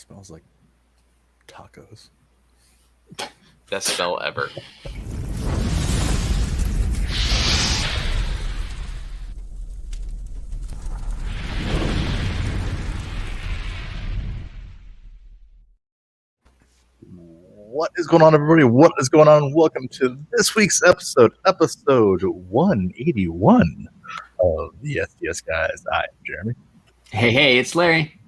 Smells like tacos. Best smell ever. What is going on, everybody? What is going on? Welcome to this week's episode 181 of the STS Guys. I'm Jeremy. Hey, it's Larry.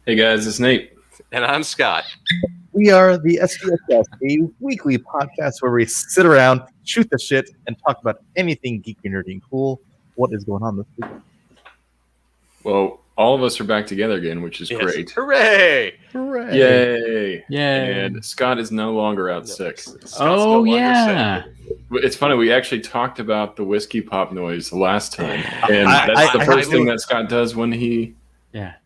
Hey guys, it's Nate. And I'm Scott. We are the STS Guys, a weekly podcast where we sit around, shoot the shit, and talk about anything geeky, nerdy, and cool. What is going on this week? Well, all of us are back together again, which is great. Hooray! Yay! Yay! And Scott is no longer out sick. Scott's no longer yeah. sick. It's funny, we actually talked about the whiskey pop noise last time. And that's the first thing that Scott does when he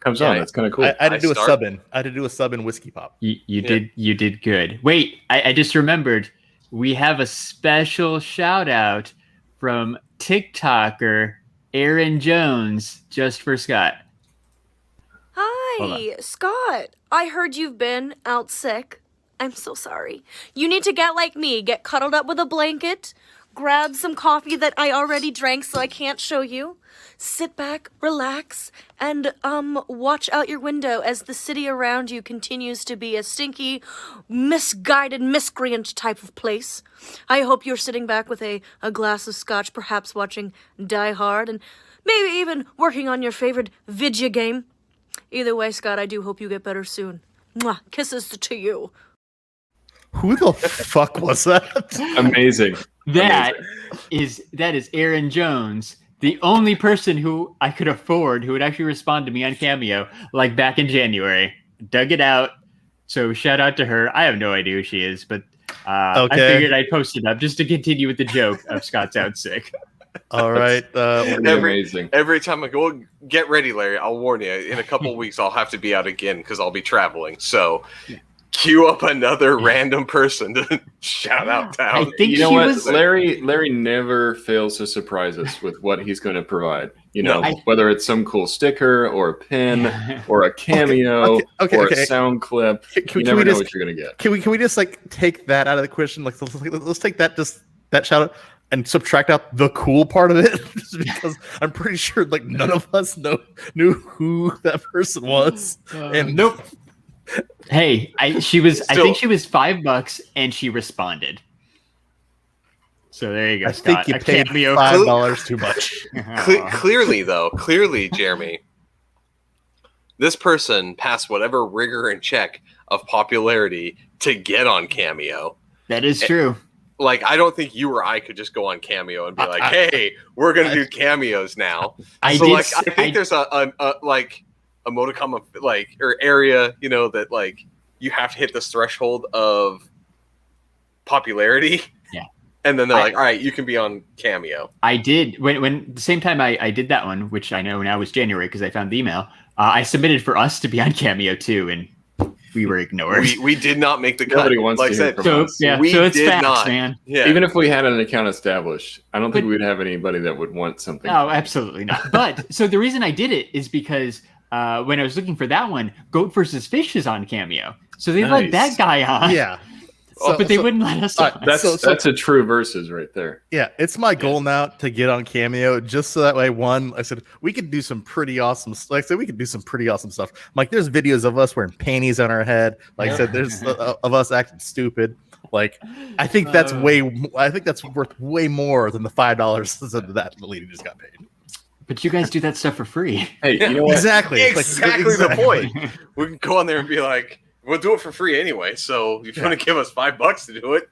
comes on. That's kind of cool. I had to do a sub in. I had to do a sub in whiskey pop. You did good. Wait, I just remembered we have a special shout out from TikToker Aaron Jones just for Scott. Hi, Scott. I heard you've been out sick. I'm so sorry. You need to get like me. Get cuddled up with a blanket. Grab some coffee that I already drank so I can't show you. Sit back, relax, and watch out your window as the city around you continues to be a stinky, misguided, miscreant type of place. I hope you're sitting back with a glass of scotch, perhaps watching Die Hard, and maybe even working on your favorite video game. Either way, Scott, I do hope you get better soon. Mwah, kisses to you. Who the fuck was that? Amazing. That is Aaron Jones, the only person who I could afford who would actually respond to me on Cameo, like back in January. Dug it out. So shout out to her. I have no idea who she is, but I figured I'd post it up just to continue with the joke of Scott's out sick. All right. Amazing. Every time I go, get ready, Larry. I'll warn you. In a couple of weeks, I'll have to be out again because I'll be traveling. So cue up another random person to shout out town. I think you know what? Larry never fails to surprise us with what he's going to provide. You know, whether it's some cool sticker or a pin or a cameo or a sound clip. You never know what you're going to get. Can we just like take that out of the question? Like let's take that shout out and subtract out the cool part of it, just because I'm pretty sure like none of us knew who that person was. And nope. Hey, I think she was $5 and she responded. So there you go. I Scott. think you paid $5 too much. Clearly, Jeremy, this person passed whatever rigor and check of popularity to get on Cameo. That is true. Like, I don't think you or I could just go on Cameo and be like, "Hey, we're gonna do cameos now." I think there's a modicum of or area, you know, that like you have to hit this threshold of popularity. Yeah. And then they're like, all right, you can be on Cameo. I did when the same time I did that one, which I know now was January because I found the email. I submitted for us to be on Cameo too, and we were ignored. We did not make the cut. Nobody wants to hear from us. So it's facts, man. Yeah. Even if we had an account established, I don't think we'd have anybody that would want something. No, absolutely not. But so the reason I did it is because when I was looking for that one, Goat versus Fish is on Cameo. So they let that guy on. Yeah. But they wouldn't let us on. That's a true versus right there. Yeah, it's my goal now to get on Cameo, just so that way, I said we could do some pretty awesome. Like I said, we could do some pretty awesome stuff. Like there's videos of us wearing panties on our head. Like I said, there's of us acting stupid. Like I think that's worth way more than the $5 that the lady just got paid. But you guys do that stuff for free. Hey, you know what? Exactly the point. We can go on there and be like, we'll do it for free anyway. So if you want to give us $5 to do it,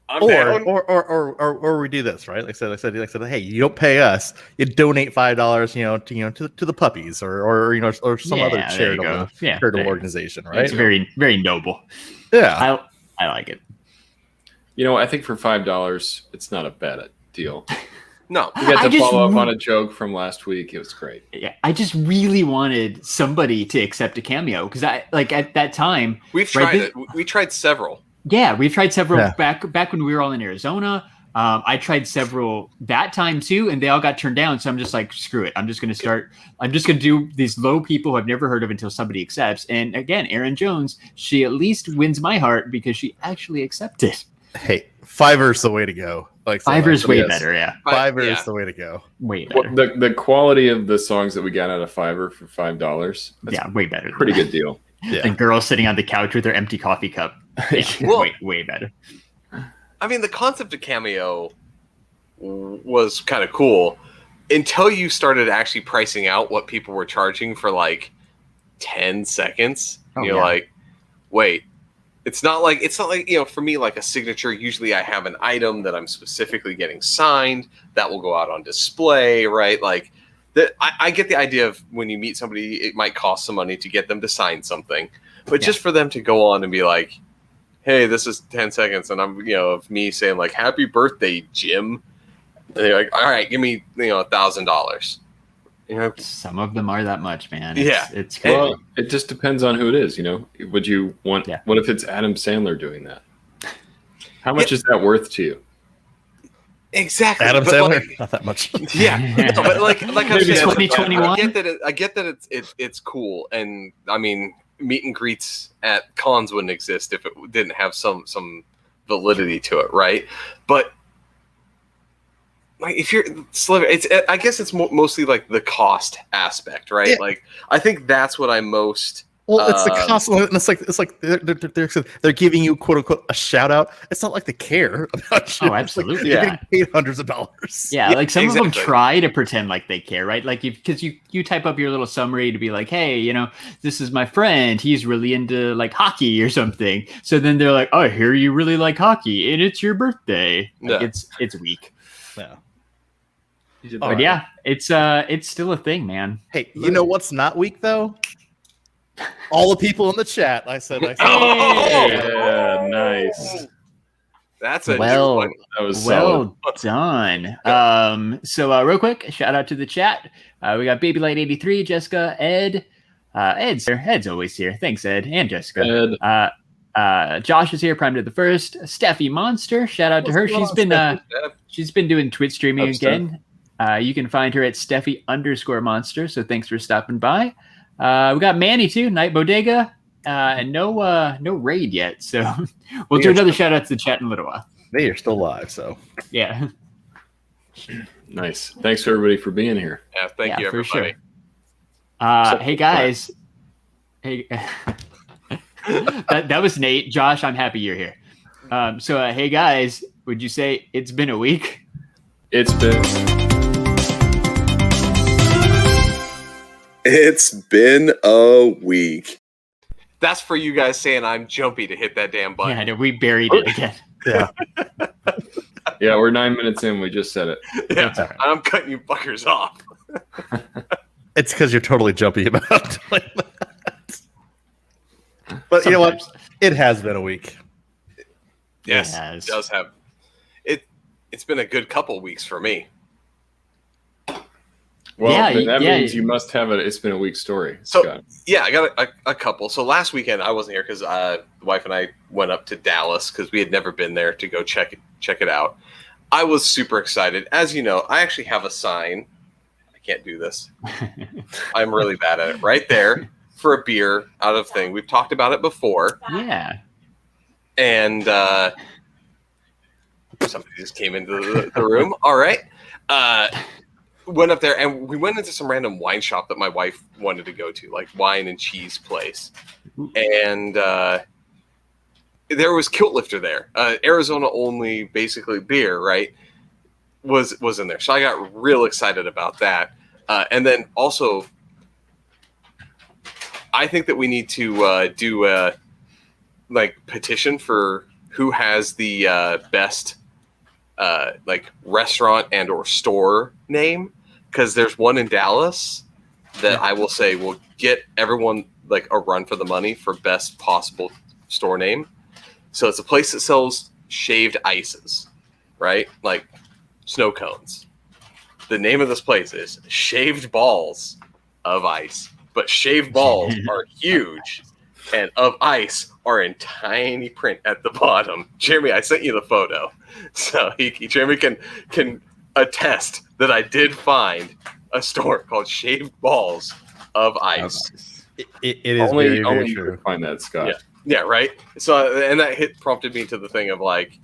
I'm down. Or we do this, right? Like I said, hey, you don't pay us. You donate $5, to the puppies or some other charitable organization, right? It's very, very noble. Yeah, I like it. You know, I think for $5, it's not a bad deal. No, we got to follow up on a joke from last week. It was great. Yeah, I just really wanted somebody to accept a cameo because at that time we've tried it. We tried several. Yeah, we've tried several back when we were all in Arizona. I tried several that time too, and they all got turned down. So I'm just like, screw it. I'm just going to do these low people who I've never heard of until somebody accepts. And again, Erin Jones, she at least wins my heart because she actually accepted. Hey, Fiverr's the way to go. Like Fiverr's way better, yeah. Fiver's the way to go. Way better. Well, the quality of the songs that we got out of Fiverr for $5. Yeah, way better. Pretty good deal. Yeah. And girls sitting on the couch with their empty coffee cup. Yeah, way better. I mean, the concept of Cameo was kind of cool until you started actually pricing out what people were charging for like 10 seconds. You're like, wait, it's not like, for me, like a signature, usually I have an item that I'm specifically getting signed that will go out on display, right? Like I get the idea of when you meet somebody, it might cost some money to get them to sign something, but just for them to go on and be like, hey, this is 10 seconds. And I'm, of me saying like, happy birthday, Jim. And they're like, all right, give me, $1,000. Some of them are that much, man. It's well, it just depends on who it is. Would you want? Yeah. What if it's Adam Sandler doing that? How much is that worth to you? Exactly, Adam Sandler, not that much. Yeah, no, but like I'm saying, 2021. I get that it's cool, and I mean, meet and greets at cons wouldn't exist if it didn't have some validity to it, right? But like if you're I guess it's mostly like the cost aspect, right? Yeah. Like I think that's what I most. Well, it's the cost, and it's like they're giving you quote unquote a shout out. It's not like they care about you. Oh, absolutely. Like, you're getting paid hundreds of dollars. Yeah, like some of them try to pretend like they care, right? Like because you type up your little summary to be like, hey, this is my friend. He's really into like hockey or something. So then they're like, oh, I hear you really like hockey, and it's your birthday. Like, it's weak. Yeah. But it's still a thing, man. Hey, you know what's not weak though? All the people in the chat. I said. Yeah, nice. That's a new one. That was done. So real quick, shout out to the chat. We got BabyLight83, Jessica, Ed. Ed's here. Ed's always here. Thanks, Ed and Jessica. Ed. Josh is here. Prime to the first. Steffi Monster. Shout out to her. She's been doing Twitch streaming again. You can find her at Steffi_Monster. So thanks for stopping by. We got Manny too, Night Bodega, and no raid yet. So we'll do another shout out to the chat in a little while. They are still live, so yeah. Nice. Thanks for everybody for being here. Yeah, thank you, everybody. For sure. Hey guys. Hey, that was Nate. Josh, I'm happy you're here. Hey guys, would you say it's been a week? It's been a week. That's for you guys saying I'm jumpy to hit that damn button. Yeah, I know, we buried it again. Yeah. Yeah, we're 9 minutes in. We just said it. Yeah, right. I'm cutting you fuckers off. It's because you're totally jumpy about doing that. But you know what? It has been a week. Yes, it does have. It's been a good couple weeks for me. Well, that means you must have it. It's been a week story. So, Scott. Yeah, I got a couple. So last weekend I wasn't here because the wife and I went up to Dallas because we had never been there to go check it out. I was super excited. As you know, I actually have a sign. I can't do this. I'm really bad at it. Right there for a beer out of thing. We've talked about it before. Yeah. And somebody just came into the room. All right. Went up there and we went into some random wine shop that my wife wanted to go to, like wine and cheese place. And there was Kilt Lifter there. Arizona only basically beer, right? Was in there. So I got real excited about that. And then also I think that we need to do a petition for who has the best restaurant and or store name, because there's one in Dallas that I will say will get everyone a run for the money for best possible store name. So it's a place that sells shaved ices, right? Like snow cones. The name of this place is Shaved Balls of Ice, but shaved balls are huge. and of ice are in tiny print at the bottom. Jeremy, I sent you the photo, so Jeremy can attest that I did find a store called Shaved Balls of Ice. It is very, very true. You find that, Scott. Yeah, right. So, and that prompted me to the thing of like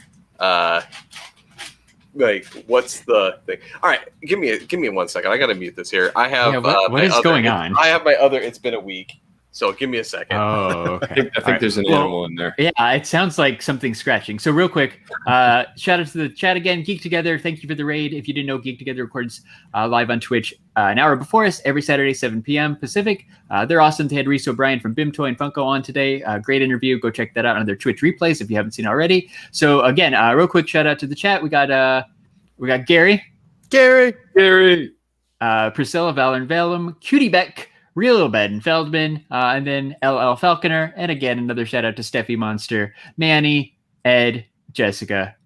what's the thing? All right, give me 1 second. I gotta mute this here. I have what is going on? I have my other. It's been a week. So give me a second. Oh, okay. I think there's an animal in there. Yeah, it sounds like something scratching. So real quick, shout out to the chat again. Geek Together, thank you for the raid. If you didn't know, Geek Together records live on Twitch an hour before us every Saturday, 7 p.m. Pacific. They're awesome. They had Reese O'Brien from Bim Toy and Funko on today. Great interview. Go check that out on their Twitch replays if you haven't seen already. So again, real quick shout out to the chat. We got Gary, Priscilla, Valor and Valum, Cutie Beck, Real Obed and Feldman, and then LL Falconer. And again, another shout out to Steffi Monster, Manny, Ed, Jessica.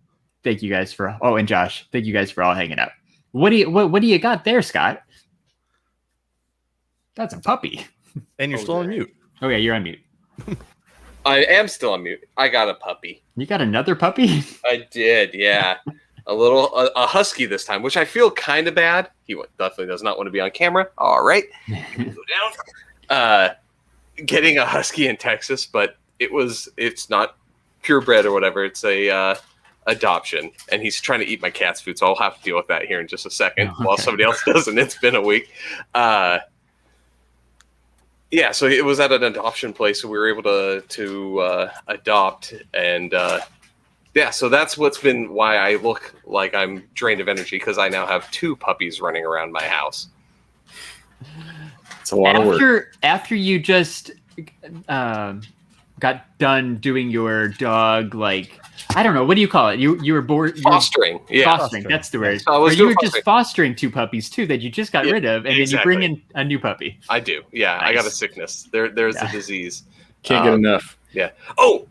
Thank you guys and Josh. Thank you guys for all hanging out. What do you got there, Scott? That's a puppy. And you're still on mute. Oh yeah, you're on mute. I am still on mute. I got a puppy. You got another puppy? I did, yeah. A husky this time, which I feel kind of bad. He definitely does not want to be on camera. All right, go down. Getting a husky in Texas, but it's not purebred or whatever. It's a adoption, and he's trying to eat my cat's food, so I'll have to deal with that here in just a second while somebody else does, and it's been a week. Yeah, so it was at an adoption place, so we were able to adopt, and yeah, so that's why I look like I'm drained of energy, because I now have 2 puppies running around my house. It's a lot of work. After you just got done doing your dog, like, I don't know, what do you call it? You were bored. Fostering. Fostering, that's the word. So you were just fostering 2 puppies too that you just got rid of, and then you bring in a new puppy. I do. Yeah, nice. I got a sickness. There's a disease. Can't get enough. Yeah. Oh,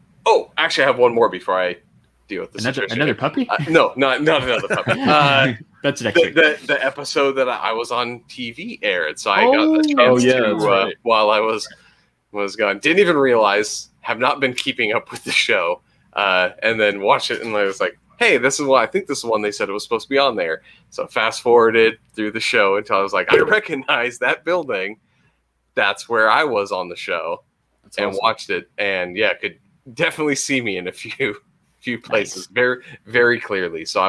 actually I have one more before I deal with this. Another puppy? No, not another puppy. That's next week. The episode that I was on TV aired, so I got a chance to while I was gone. Didn't even realize. Have not been keeping up with the show, and then watch it, and I was like, "Hey, this is I think this is the one they said it was supposed to be on there." So fast forwarded through the show until I was like, "I recognize that building. That's where I was on the show," and awesome. Watched it, and yeah, could definitely see me in a few places very, very clearly. So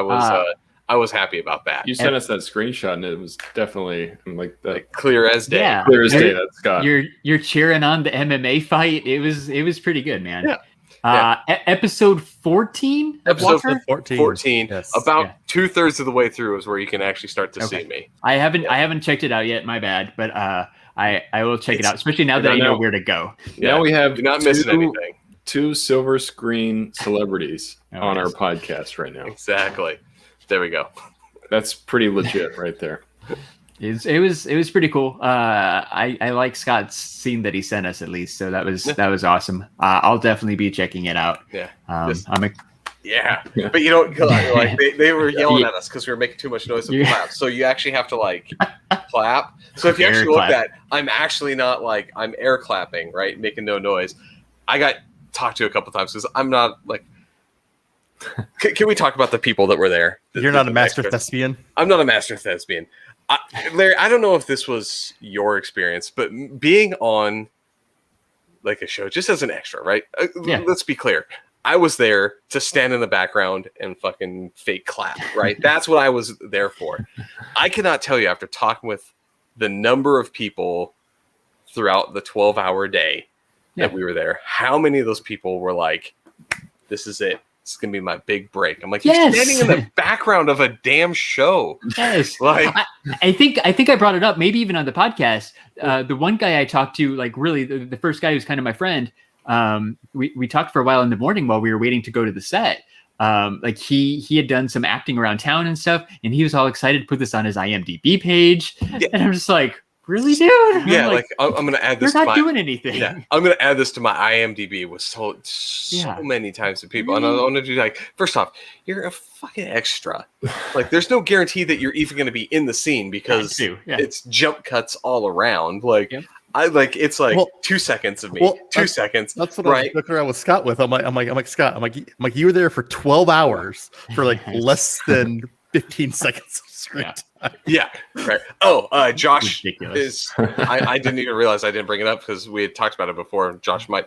I was happy about that. You sent us that screenshot, and it was definitely like clear as day. Yeah. Clear as day. That's Scott. You're cheering on the MMA fight. It was pretty good, man. Yeah. Episode 14. Episode 14. Yes. About 2/3 of the way through is where you can actually start to see me. I haven't checked it out yet. My bad, but I will check it out, especially now that I know where to go. Yeah. Now we have You're not missing anything. 2 silver screen celebrities on our podcast right now. Exactly. There we go. That's pretty legit right there. It was pretty cool. I like Scott's scene that he sent us, at least, so that was awesome. I'll definitely be checking it out. Yeah. Yeah. But you don't like they were yelling at us because we were making too much noise with clap. So you actually have to like clap. So if you actually look at, I'm actually not like I'm air clapping, right, making no noise. I got talked to a couple times because I'm not like. Can we talk about the people that were there? You're not a master thespian? I'm not a master thespian. Larry, I don't know if this was your experience, but being on like a show just as an extra, right? Let's be clear. I was there to stand in the background and fucking fake clap, right? That's what I was there for. I cannot tell you, after talking with the number of people throughout the 12-hour day that we were there, how many of those people were like, this is it. It's gonna be my big break. I'm like, you're standing in the background of a damn show. Yes, like I think I brought it up, maybe even on the podcast. The one guy I talked to, like really the first guy who's kind of my friend. We talked for a while in the morning while we were waiting to go to the set. Like he had done some acting around town and stuff, and he was all excited to put this on his IMDb page. Yeah. And I'm just like, really, dude? Yeah, like I'm gonna add this. You're not doing anything. Yeah, I'm gonna add this to my IMDb. Was told so many times to people, and I want to do like, first off, you're a fucking extra. Like, there's no guarantee that you're even gonna be in the scene because it's jump cuts all around. Like, it's like 2 seconds of me. 2 seconds. That's what I was joking around with Scott with. I'm like Scott. I'm like you were there for 12 hours for like less than 15 seconds of screen time. Yeah, right. Oh, Josh is. I didn't even realize I didn't bring it up because we had talked about it before. Josh might.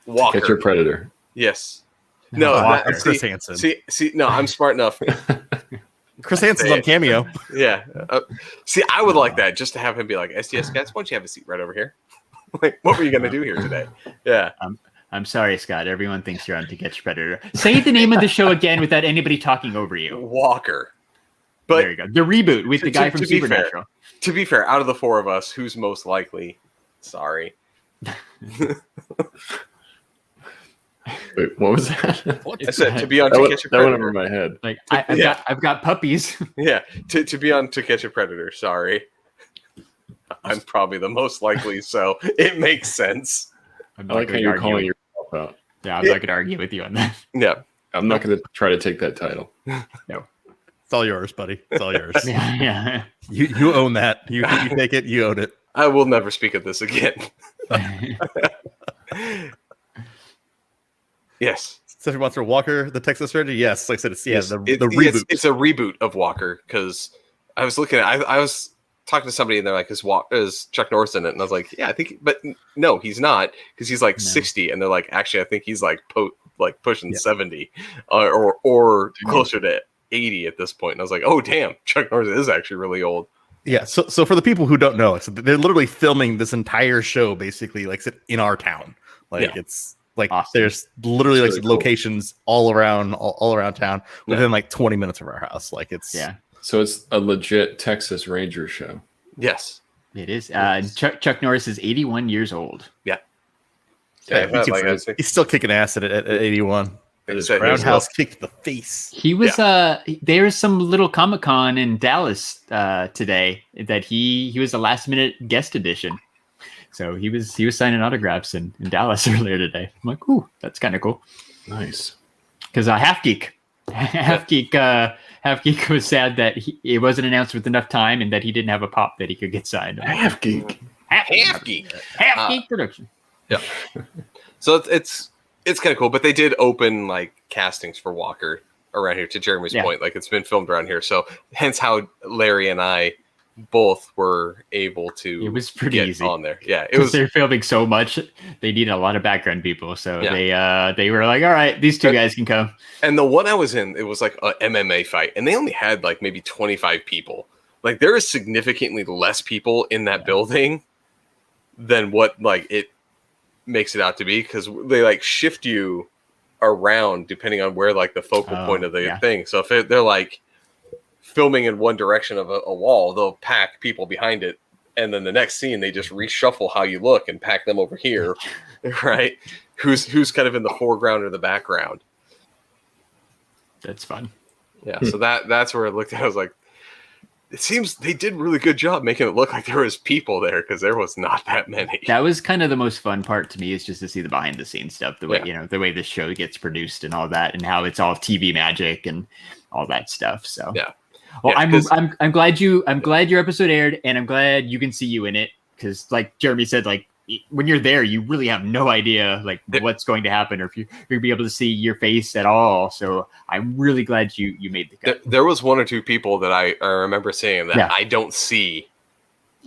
Walker. Catch Your Predator. Yes. No, Chris Hansen. See, no, I'm smart enough. Chris Hansen's on Cameo. Yeah. See, I would like that just to have him be like, STS Guys, why don't you have a seat right over here? Like, what were you going to do here today? Yeah. I'm sorry, Scott. Everyone thinks you're on To Catch a Predator. Say the name of the show again without anybody talking over you. Walker. But there you go. The reboot with the guy from Supernatural. To be fair, out of the four of us, who's most likely? Sorry. Wait, what was that? I said to be on To Catch a Predator. That went over my head. Like I've got puppies. Yeah, to be on To Catch a Predator. Sorry, I'm probably the most likely, so it makes sense. I like how you're calling yourself out. Yeah, I'm not going to argue with you on that. Yeah, I'm not going to try to take that title. No, it's all yours, buddy. It's all yours. Yeah. You own that. You take it. You own it. I will never speak of this again. Yes. Stephanie Monster Walker, the Texas Ranger. Yes, like I said, it's the reboot. It's a reboot of Walker because I was looking at. I was talking to somebody and they're like, "Is Chuck Norris in it?" And I was like, "Yeah, I think," but no, he's not because he's like 60, and they're like, "Actually, I think he's like pushing 70, or closer to 80 at this point." And I was like, "Oh, damn, Chuck Norris is actually really old." Yeah. So for the people who don't know, so they're literally filming this entire show basically like in our town. Like it's. Like awesome. There's literally like locations all around town within like 20 minutes of our house. Like it's So it's a legit Texas Ranger show. Yes, it is. Chuck Norris is 81 years old. Yeah, he's still kicking ass at 81. Roundhouse kick to the face. He was there's some little Comic-Con in Dallas today that he was a last minute guest edition. So he was signing autographs in Dallas earlier today. I'm like, ooh, that's kind of cool. Nice. Because Half Geek was sad that it wasn't announced with enough time and that he didn't have a pop that he could get signed. Half Geek production. Yeah. So it's kind of cool, but they did open like castings for Walker around here. To Jeremy's point, like it's been filmed around here. So hence how Larry and I both were able to. It was pretty easy on there. Yeah, it was. They're filming so much, they need a lot of background people. So they were like, all right, these two guys can come. And the one I was in, it was like a MMA fight, and they only had like maybe 25 people. Like there is significantly less people in that building than what like it makes it out to be, because they like shift you around depending on where like the focal point of the thing. So if they're like filming in one direction of a wall, they'll pack people behind it, and then the next scene they just reshuffle how you look and pack them over here, right? Who's kind of in the foreground or the background. That's fun. Yeah, so that's where I looked at. I was like, it seems they did a really good job making it look like there was people there, because there was not that many. That was kind of the most fun part to me, is just to see the behind the scenes stuff, the way the way this show gets produced and all that, and how it's all TV magic and all that stuff. So well, I'm glad your episode aired, and I'm glad you can see you in it, because like Jeremy said, like when you're there, you really have no idea like what's going to happen, or if you'll be able to see your face at all. So I'm really glad you made the cut. There was one or two people that I remember seeing that I don't see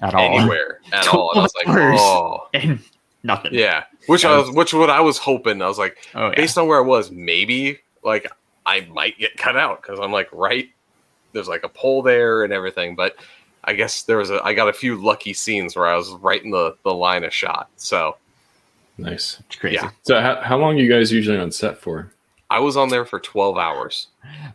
at all anywhere at all. And I was like, oh, and nothing. Yeah, which what I was hoping. I was like, based on where I was, maybe like I might get cut out, because I'm like there's like a pole there and everything, but I guess I got a few lucky scenes where I was right in the line of shot. So nice. It's crazy. Yeah. So how long are you guys usually on set for? I was on there for 12 hours.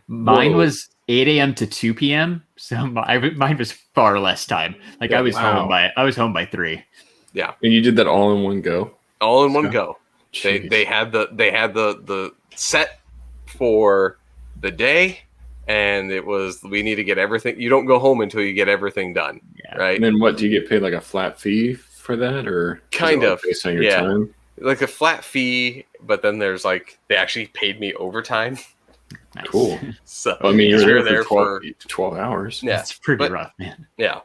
Mine was 8 a.m. to 2 p.m. So mine was far less time. Like I was home by 3. Yeah. And you did that all in one go? All in one go. They had the set for the day. And it was, we need to get everything. You don't go home until you get everything done, right? And then what, do you get paid like a flat fee for that, or kind of based on your time? Like a flat fee, but then there's like they actually paid me overtime. Nice. Cool. So I mean, you're there for 12 hours. Yeah, it's pretty rough, man. Yeah,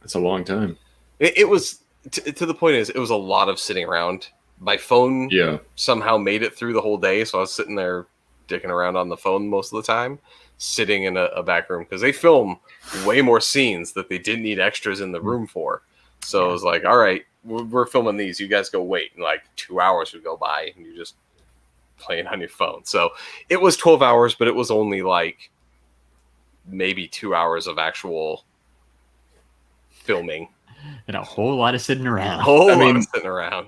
that's a long time. It was to the point is it was a lot of sitting around. My phone somehow made it through the whole day, so I was sitting there dicking around on the phone most of the time, sitting in a back room because they film way more scenes that they didn't need extras in the room for. So it was like, all right, we're filming these. You guys go wait. And like 2 hours would go by and you're just playing on your phone. So it was 12 hours, but it was only like maybe 2 hours of actual filming. And a whole lot of sitting around. A whole lot of sitting around.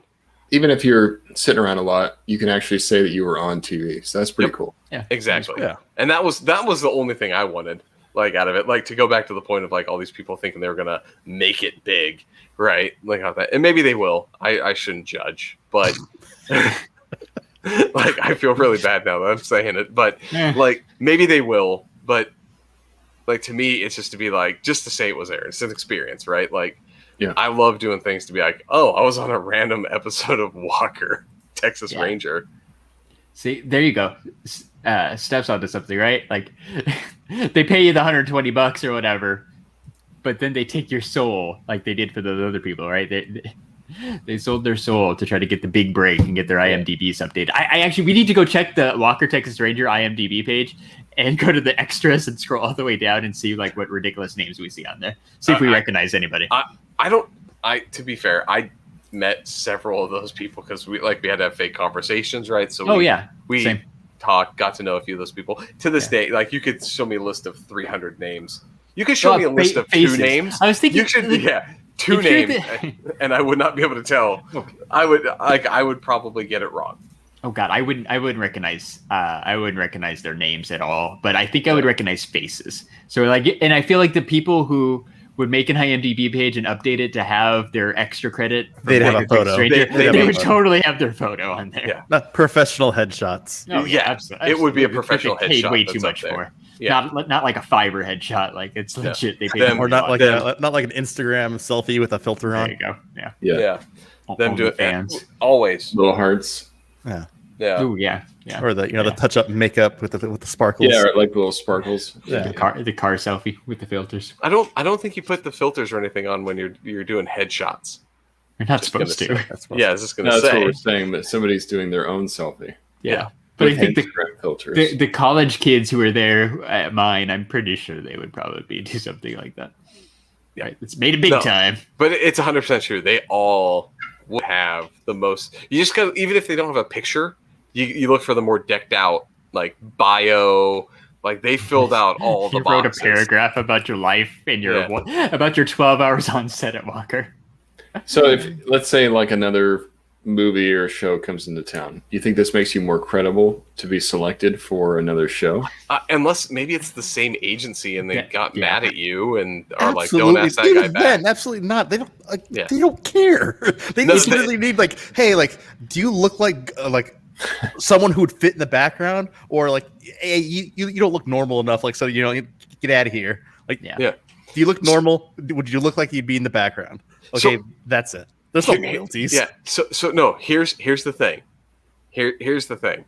Even if you're sitting around a lot, you can actually say that you were on TV. So that's pretty cool. Yeah, exactly. Yeah. And that was the only thing I wanted, like, out of it. Like, to go back to the point of like all these people thinking they were gonna make it big, right? Like how that, and maybe they will. I shouldn't judge, but like I feel really bad now that I'm saying it. But like maybe they will. But like to me, it's just to be like just to say it was there. It's an experience, right? Like. Yeah, I love doing things to be like, oh, I was on a random episode of Walker, Texas Ranger. See, there you go. Steps onto something, right? Like they pay you the $120 or whatever, but then they take your soul, like they did for those other people, right? They sold their soul to try to get the big break and get their IMDb's updated. I actually, we need to go check the Walker, Texas Ranger IMDb page and go to the extras and scroll all the way down and see like what ridiculous names we see on there. See if we recognize anybody. To be fair, I met several of those people because we had to have fake conversations, right? So we got to know a few of those people. To this day, like you could show me a list of 300 names. You could show me a list of faces. 2 names. I was thinking you should, 2 names, and I would not be able to tell. Okay. I would probably get it wrong. Oh God, I wouldn't recognize their names at all. But I think I would recognize faces. So like, and I feel like the people who would make an IMDb page and update it to have their extra credit. They'd have a photo. They would totally have their photo on there. Yeah, not professional headshots. Oh, yeah, absolutely. It would be a professional headshot. Paid way too much for. Yeah. Not like a Fiverr headshot. Like it's legit. They paid them, or not like an Instagram selfie with a filter on. There you go. Yeah. Them do it fans always. Little hearts. Yeah. Yeah. Ooh, yeah. Or the touch up makeup with the sparkles. Yeah, or like little sparkles. Yeah. The car selfie with the filters. I don't think you put the filters or anything on when you're doing headshots. You're not supposed to. That's just gonna say. That's what we're saying, but somebody's doing their own selfie. Yeah. But I think filters. The college kids who are there at mine, I'm pretty sure they would probably do something like that. Yeah. Right? It's made a big time. But it's 100% true. They all would have the most. You just got, even if they don't have a picture, you look for the more decked out like bio. Like they filled out all the boxes. You wrote a paragraph about your life and about your 12 hours on set at Walker. So if let's say like another movie or show comes into town, do you think this makes you more credible to be selected for another show? Unless maybe it's the same agency and they got mad at you and are like, don't ask that guy back. Absolutely not. They don't. They don't care. They literally need like, hey, like, do you look like someone who would fit in the background, or like, hey, you don't look normal enough, like, so get out of here. Like, do you look normal? Would you look like you'd be in the background? Okay, that's it. There's no loyalties. Yeah. So no. Here's the thing. Here's the thing.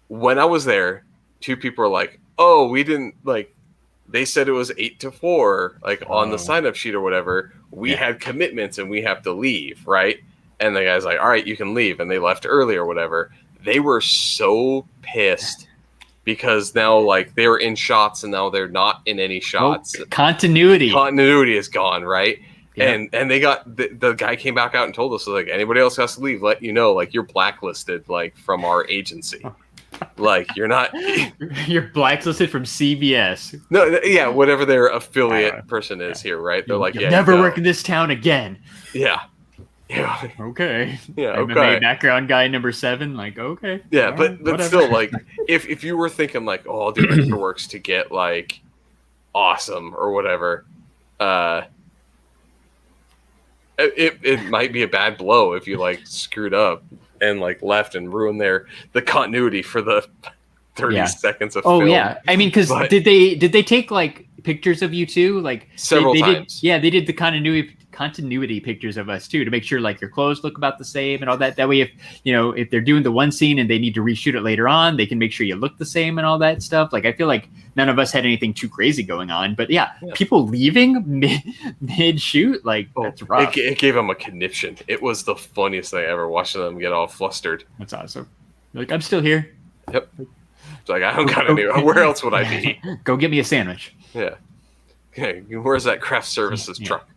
When I was there, 2 people were like, "Oh, we didn't like." They said it was 8 to 4, like on the sign-up sheet or whatever. We had commitments and we have to leave, right? And the guy's like, "All right, you can leave," and they left early or whatever. They were so pissed because now like they were in shots and now they're not in any shots. Continuity is gone, right? Yeah. And they got the guy came back out and told us, like, anybody else has to leave, let you know, like, you're blacklisted, like, from our agency. Like, you're not. You're blacklisted from CBS. No, yeah, whatever their affiliate person is here, right? They're like, you'll never work in this town again. Yeah. Okay. Yeah. MMA background guy number 7. Like, okay. Yeah, but still, like, if you were thinking like, oh, I'll do extra works to get like awesome or whatever, it might be a bad blow if you like screwed up and like left and ruined the continuity for the 30 seconds of film. Oh yeah, I mean, because did they take like pictures of you too? Like several times. They did the continuity continuity pictures of us too, to make sure like your clothes look about the same and all that. That way, if they're doing the one scene and they need to reshoot it later on, they can make sure you look the same and all that stuff. Like, I feel like none of us had anything too crazy going on, but yeah. People leaving mid shoot, like that's rough. It gave them a conniption. It was the funniest thing I ever, watching them get all flustered. That's awesome. Like, I'm still here. Yep. It's like, I don't got anywhere. Where else would I be? Go get me a sandwich. Yeah. Okay, where's that craft services truck?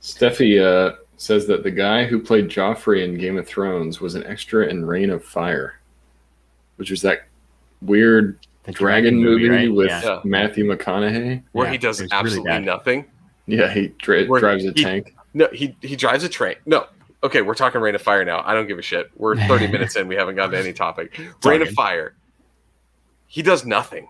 Steffi says that the guy who played Joffrey in Game of Thrones was an extra in Reign of Fire, which was that weird dragon movie, right? With Matthew McConaughey, where he does absolutely nothing. Yeah, he drives a tank. No, he drives a train. No. Okay, we're talking Reign of Fire now. I don't give a shit. We're 30 minutes in. We haven't gotten to any topic. Reign of Fire. He does nothing.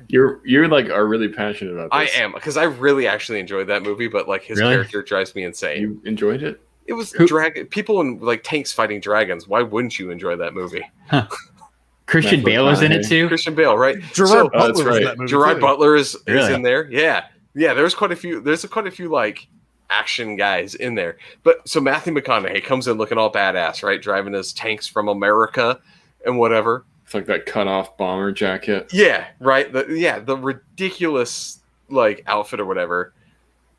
You're like are really passionate about this. I am, because I really actually enjoyed that movie, but like his character drives me insane. You enjoyed it? It was people in like tanks fighting dragons. Why wouldn't you enjoy that movie? Huh. Christian Bale was in it too. Christian Bale, right? Gerard Butler was in that movie. Gerard Butler is in there. Yeah. There's quite a few like action guys in there. But so Matthew McConaughey comes in looking all badass, right? Driving his tanks from America and whatever. It's like that cut off bomber jacket. Yeah, right. The ridiculous like outfit or whatever.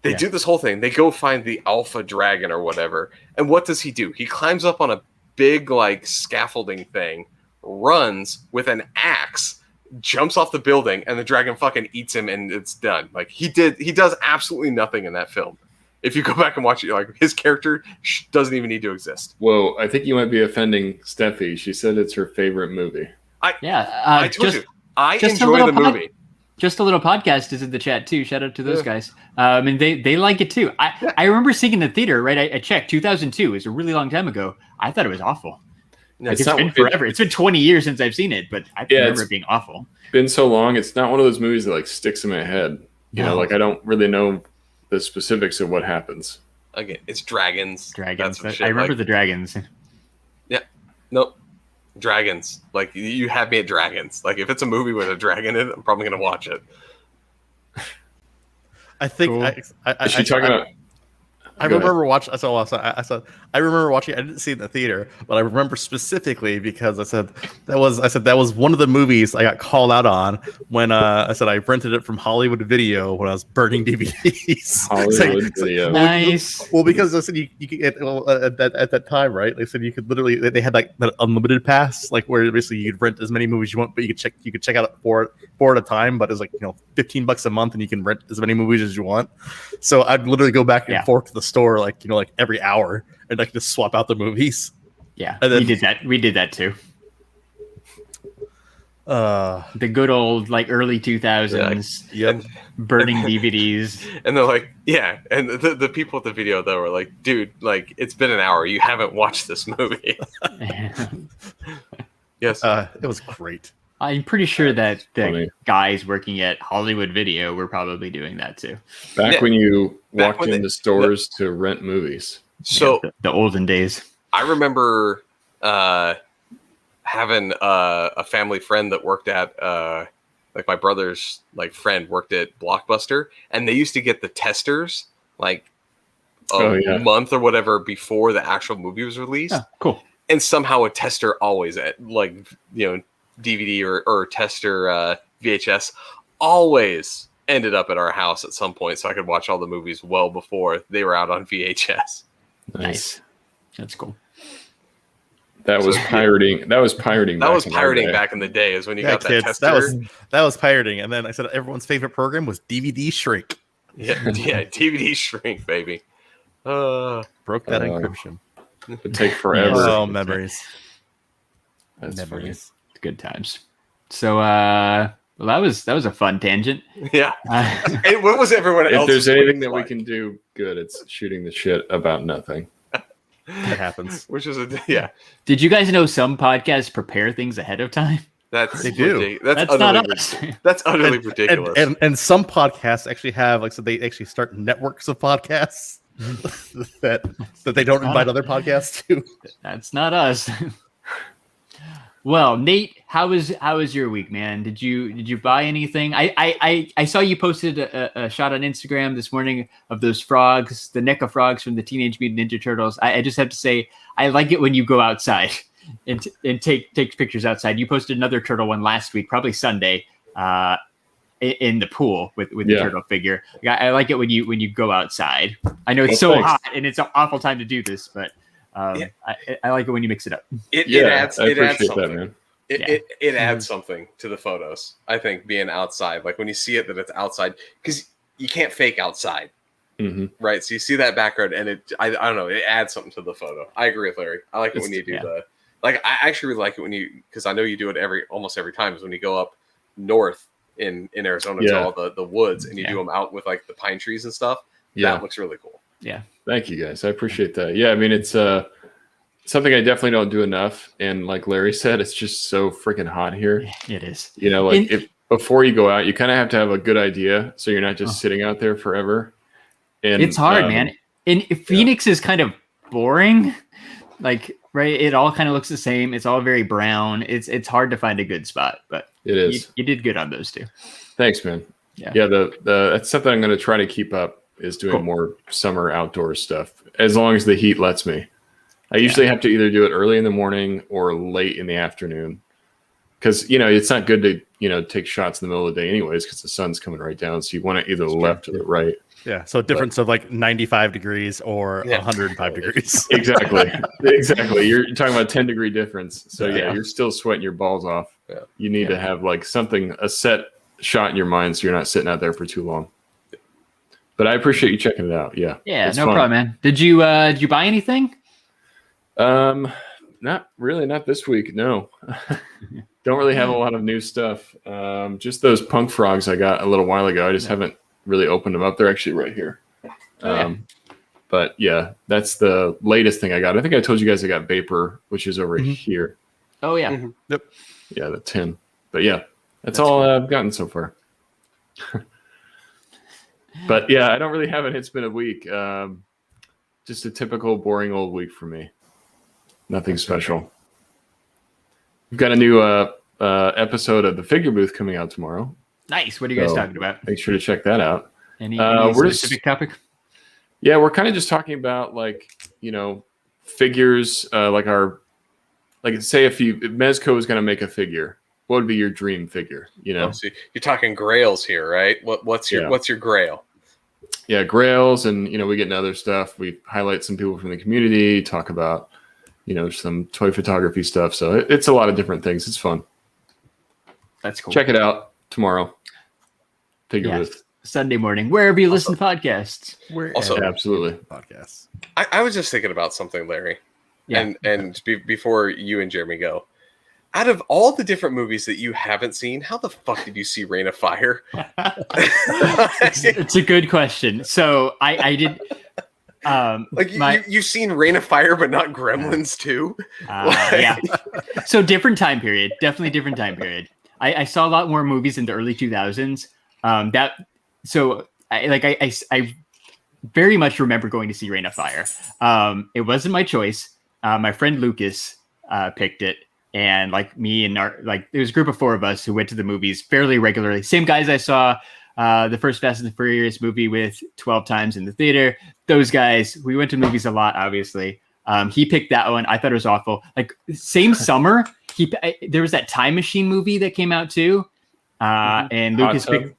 They do this whole thing. They go find the alpha dragon or whatever. And what does he do? He climbs up on a big like scaffolding thing, runs with an axe, jumps off the building, and the dragon fucking eats him, and it's done. Like he does absolutely nothing in that film. If you go back and watch it, like his character doesn't even need to exist. Whoa, I think you might be offending Steffi. She said it's her favorite movie. I told you. I enjoy the movie. Just a Little Podcast is in the chat too. Shout out to those guys. And they like it too. I remember seeing it in the theater, right? I checked 2002. It's a really long time ago. I thought it was awful. It's been forever. It's been 20 years since I've seen it, but I remember it being awful. Been so long. It's not one of those movies that like sticks in my head. You know, like I don't really know the specifics of what happens. Again, it's dragons. Dragons. I remember the dragons. Yeah. Nope. Dragons. Like you have me at dragons. Like if it's a movie with a dragon in it, I'm probably gonna watch it. I think. Cool. Is she talking about? I remember watching. I remember watching. I didn't see it in the theater, but I remember specifically because I said that was one of the movies I got called out on when I said I rented it from Hollywood Video when I was burning DVDs. Hollywood Video, nice. Well, because I said you could get at that time, right? They said you could literally they had like that unlimited pass, like where basically you could rent as many movies you want, but you could check out four at a time, but it's like $15 a month and you can rent as many movies as you want. So I'd literally go back and forth to the store like every hour and like just swap out the movies. Yeah, and then, we did that too. The good old like early 2000s burning DVDs. And they're like, and the people at the video though were like, dude, like it's been an hour, you haven't watched this movie. Yes, it was great. I'm pretty sure that the guys working at Hollywood Video were probably doing that too. Back when you walked into stores to rent movies. So the olden days. I remember having a family friend that worked at like my brother's like friend worked at Blockbuster, and they used to get the testers like a month or whatever before the actual movie was released. Oh, cool. And somehow a tester always DVD or tester VHS always ended up at our house at some point, so I could watch all the movies well before they were out on VHS. Nice. That's cool. That was pirating. That was pirating. That was pirating back in the day. Is when you got that tester. That was pirating. And then I said everyone's favorite program was DVD Shrink. Yeah, DVD Shrink, baby. Broke that encryption. It would take forever. Oh, memories. That's memories. Good times. So that was a fun tangent. Yeah. And what was everyone else? If there's anything that we can do good, it's shooting the shit about nothing. That happens. Which is Did you guys know some podcasts prepare things ahead of time? They do. That's not us. That's utterly ridiculous. And some podcasts actually have they actually start networks of podcasts that they don't invite other podcasts to. That's not us. Well, Nate, how was your week, man? Did you buy anything? I saw you posted a shot on Instagram this morning of those frogs, the NECA frogs from the Teenage Mutant Ninja Turtles. I just have to say, I like it when you go outside and take pictures outside. You posted another turtle one last week, probably Sunday, in the pool with the turtle figure. I like it when you go outside. I know it's hot and it's an awful time to do this, but I like it when you mix it up. It adds something. Man. It adds something to the photos. I think being outside, like when you see it that it's outside, because you can't fake outside, right? So you see that background, and I don't know, it adds something to the photo. I agree with Larry. I like it when you do I actually really like it when you, because I know you do it almost every time, is when you go up north in Arizona to all the woods, and you do them out with like the pine trees and stuff. That looks really cool. Yeah. Thank you guys. I appreciate that. Yeah. I mean, it's something I definitely don't do enough. And like Larry said, it's just so freaking hot here. It is. You know, like if before you go out, you kind of have to have a good idea. So you're not just sitting out there forever. And it's hard, man. And Phoenix is kind of boring. Like, right. It all kind of looks the same. It's all very brown. It's hard to find a good spot, but it is. You did good on those two. Thanks, man. Yeah. That's something I'm going to try to keep up, is doing more summer outdoor stuff, as long as the heat lets me. I usually have to either do it early in the morning or late in the afternoon, because it's not good to take shots in the middle of the day anyways, because the sun's coming right down, so you want it either the left or the right. So a difference of like 95 degrees or 105 degrees. Exactly. You're talking about a 10-degree difference, so you're still sweating your balls off. You need to have like a set shot in your mind, so you're not sitting out there for too long. But I appreciate you checking it out. Yeah, no problem, man. Did you buy anything? Not really, not this week. No, don't really have a lot of new stuff. Just those punk frogs I got a little while ago. I just haven't really opened them up. They're actually right here. But yeah, that's the latest thing I got. I think I told you guys I got Vapor, which is over here. Oh yeah. Yep. Yeah, the tin. But yeah, that's all cool. I've gotten so far. But yeah, I don't really have it. It's been a week. Just a typical boring old week for me. Nothing special. We've got a new episode of the Figure Booth coming out tomorrow. Nice. What are you guys talking about? Make sure to check that out. Any specific topic? Yeah, we're kind of just talking about figures, say if Mezco is going to make a figure, what would be your dream figure? So you're talking grails here, right? What's your grail? Yeah, grails, and we get into other stuff. We highlight some people from the community, talk about some toy photography stuff. So it's a lot of different things. It's fun. That's cool. Check it out tomorrow. Figure Booth. Sunday morning, wherever you listen to podcasts. Absolutely podcasts. I was just thinking about something, Larry. Yeah. And before you and Jeremy go, out of all the different movies that you haven't seen, how the fuck did you see Reign of Fire? It's a good question. So I did. You've seen Reign of Fire, but not Gremlins 2. Yeah. So different time period. Definitely different time period. I saw a lot more movies in the early 2000s. I very much remember going to see Reign of Fire. It wasn't my choice. My friend Lucas picked it. And me and there was a group of 4 of us who went to the movies fairly regularly. Same guys I saw the first Fast and the Furious movie with 12 times in the theater. Those guys, we went to movies a lot, obviously. He picked that one. I thought it was awful. Same summer, there was that Time Machine movie that came out too. And Lucas picked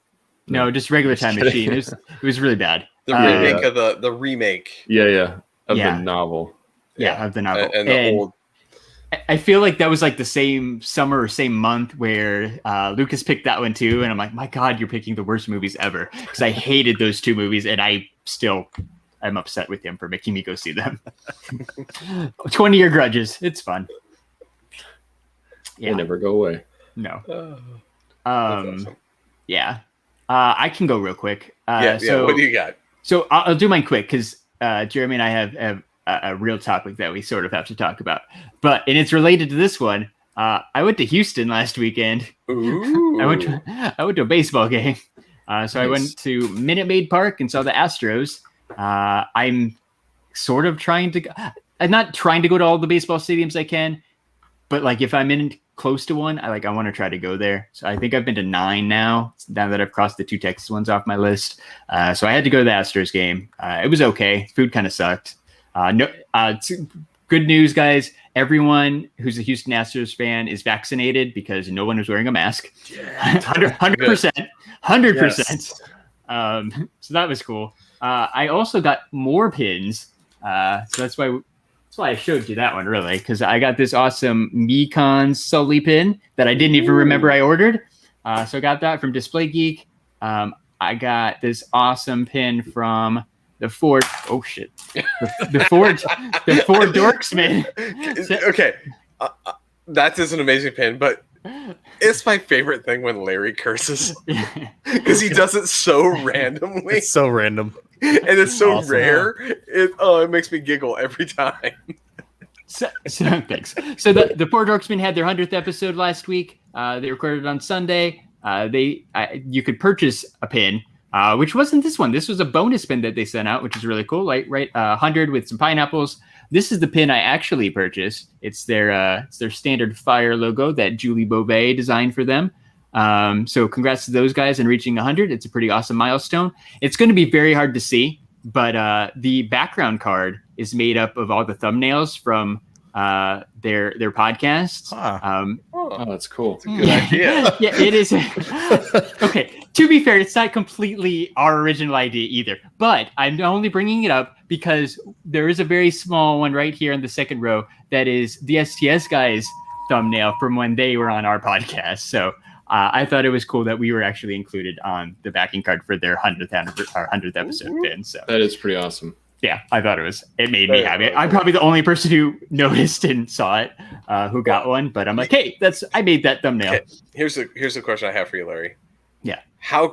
just regular Time Machine. It was really bad. The remake of the remake. Yeah. Of the novel. Yeah, of the novel. And the old. I feel like that was the same summer or same month where Lucas picked that one too. And I'm like, my God, you're picking the worst movies ever. Because I hated those 2 movies and I'm upset with him for making me go see them. 20-year grudges. It's fun. Yeah. They never go away. No. Awesome. Yeah. I can go real quick. So, what do you got? So I'll do mine quick because Jeremy and I have a real topic that we sort of have to talk about, and it's related to this one. I went to Houston last weekend. Ooh. I went to a baseball game. So I went to Minute Maid Park and saw the Astros. I'm sort of I'm not trying to go to all the baseball stadiums I can, but if I'm in close to one, I want to try to go there. So I think I've been to 9 now that I've crossed the 2 Texas ones off my list. So I had to go to the Astros game. It was okay. Food kind of sucked. Good news, guys. Everyone who's a Houston Astros fan is vaccinated because no one was wearing a mask. 100%. 100%. So that was cool. I also got more pins. So that's why I showed you that one, really, because I got this awesome Mekon Sully pin that I didn't even remember I ordered. So I got that from Display Geek. I got this awesome pin from the Ford. Oh shit! The Ford Dorksman. Okay, that is an amazing pin, but it's my favorite thing when Larry curses because he does it so randomly. It's so random. And it's so awesome. Rare. It makes me giggle every time. So thanks. So the Poor Dorksmen had their 100th episode last week. They recorded on Sunday. You could purchase a pin, which wasn't this one. This was a bonus pin that they sent out, which is really cool. Right, 100 with some pineapples. This is the pin I actually purchased. It's their standard fire logo that Julie Beauvais designed for them. So congrats to those guys in reaching 100. It's a pretty awesome milestone. It's going to be very hard to see, but the background card is made up of all the thumbnails from their podcasts. That's cool. It's a good idea. Yeah, it is. Okay, to be fair, it's not completely our original idea either, but I'm only bringing it up because there is a very small one right here in the second row that is the STS Guys thumbnail from when they were on our podcast. So I thought it was cool that we were actually included on the backing card for their 100th episode pin. So that is pretty awesome. Yeah, I thought it made me happy. I'm probably the only person who noticed and saw it, who got one. But I'm like, hey, I made that thumbnail. Okay. Here's the question I have for you, Larry. Yeah. How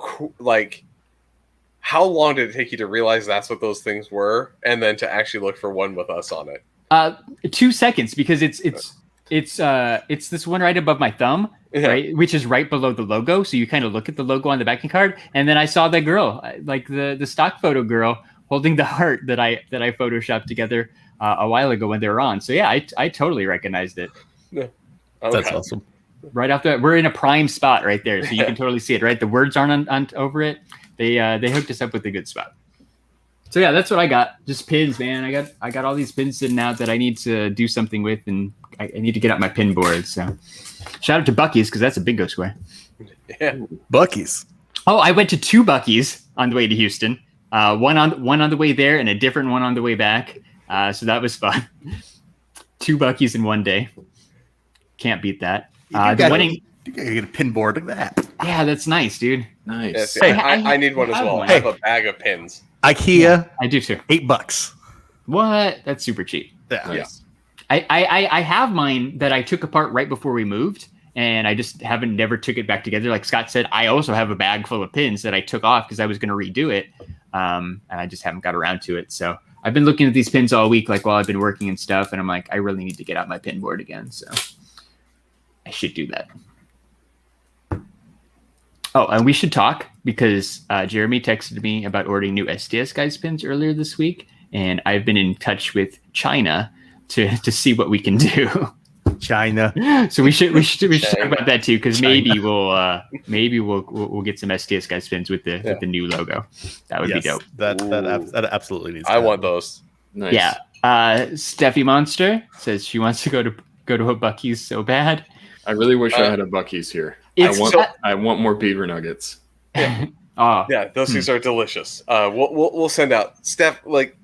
long did it take you to realize that's what those things were, and then to actually look for one with us on it? 2 seconds, because it's this one right above my thumb, right, which is right below the logo. So you kind of look at the logo on the backing card, and then I saw the girl, like the stock photo girl, holding the heart that I photoshopped together a while ago when they were on. So yeah, I totally recognized it. Yeah. Okay. That's awesome. Right off we're in a prime spot right there, so you can totally see it. Right, the words aren't on over it. They hooked us up with a good spot. So yeah, that's what I got. Just pins, man. I got all these pins sitting out that I need to do something with, and I need to get out my pin board. So shout out to Buc-ee's, because that's a bingo square. Yeah, Buc-ee's. Oh, I went to 2 Buc-ee's on the way to Houston. One on the way there and a different one on the way back. So that was fun. 2 Buc-ee's in one day. Can't beat that. You gotta get a pin board. Look at that. Yeah, that's nice, dude. Nice. Yes, yeah, I need one as well. I have a bag of pins. IKEA. Yeah, I do too. $8. What? That's super cheap. Yeah. Nice. I have mine that I took apart right before we moved, and I just never took it back together. Like Scott said, I also have a bag full of pins that I took off because I was going to redo it, and I just haven't got around to it. So I've been looking at these pins all week, like while I've been working and stuff, and I'm like, I really need to get out my pin board again. So I should do that. Oh, and we should talk because Jeremy texted me about ordering new STS Guys pins earlier this week, and I've been in touch with China to see what we can do. China. So we should talk about that too, because maybe we'll get some STS Guys pins with the new logo. That would be dope. That absolutely needs. I want those. Nice. Yeah. Steffi Monster says she wants to go to a Buc-ee's so bad. I really wish I had a Buc-ee's here. I want more beaver nuggets. Yeah. Oh. Yeah, those things are delicious. We'll send out. Steph, like,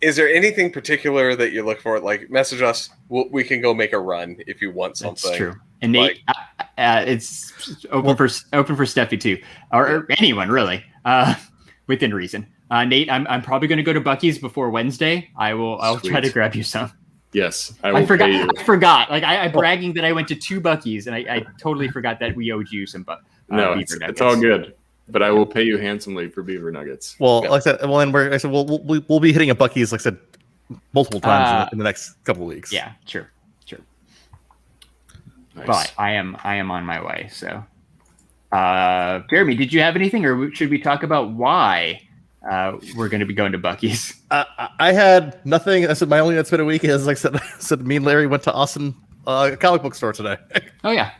is there anything particular that you look for? Like, message us. We can go make a run if you want something. That's true. And Nate, it's open for Steffi too, or anyone really, within reason. Nate, I'm probably going to go to Buc-ee's before Wednesday. I'll try to grab you some. Yes, I forgot. Like I'm bragging that I went to 2 Buc-ee's, and I totally forgot that we owed you some. No, it's all good. But I will pay you handsomely for beaver nuggets. Well, like I said, we'll be hitting a Buc-ee's, like I said, multiple times in the next couple of weeks. Yeah, sure. Nice. But I am on my way. So, Jeremy, did you have anything, or should we talk about why we're going to be going to Buc-ee's? I had nothing. I said my only that's been a week is, like I said, me and Larry went to Austin comic book store today. Oh yeah,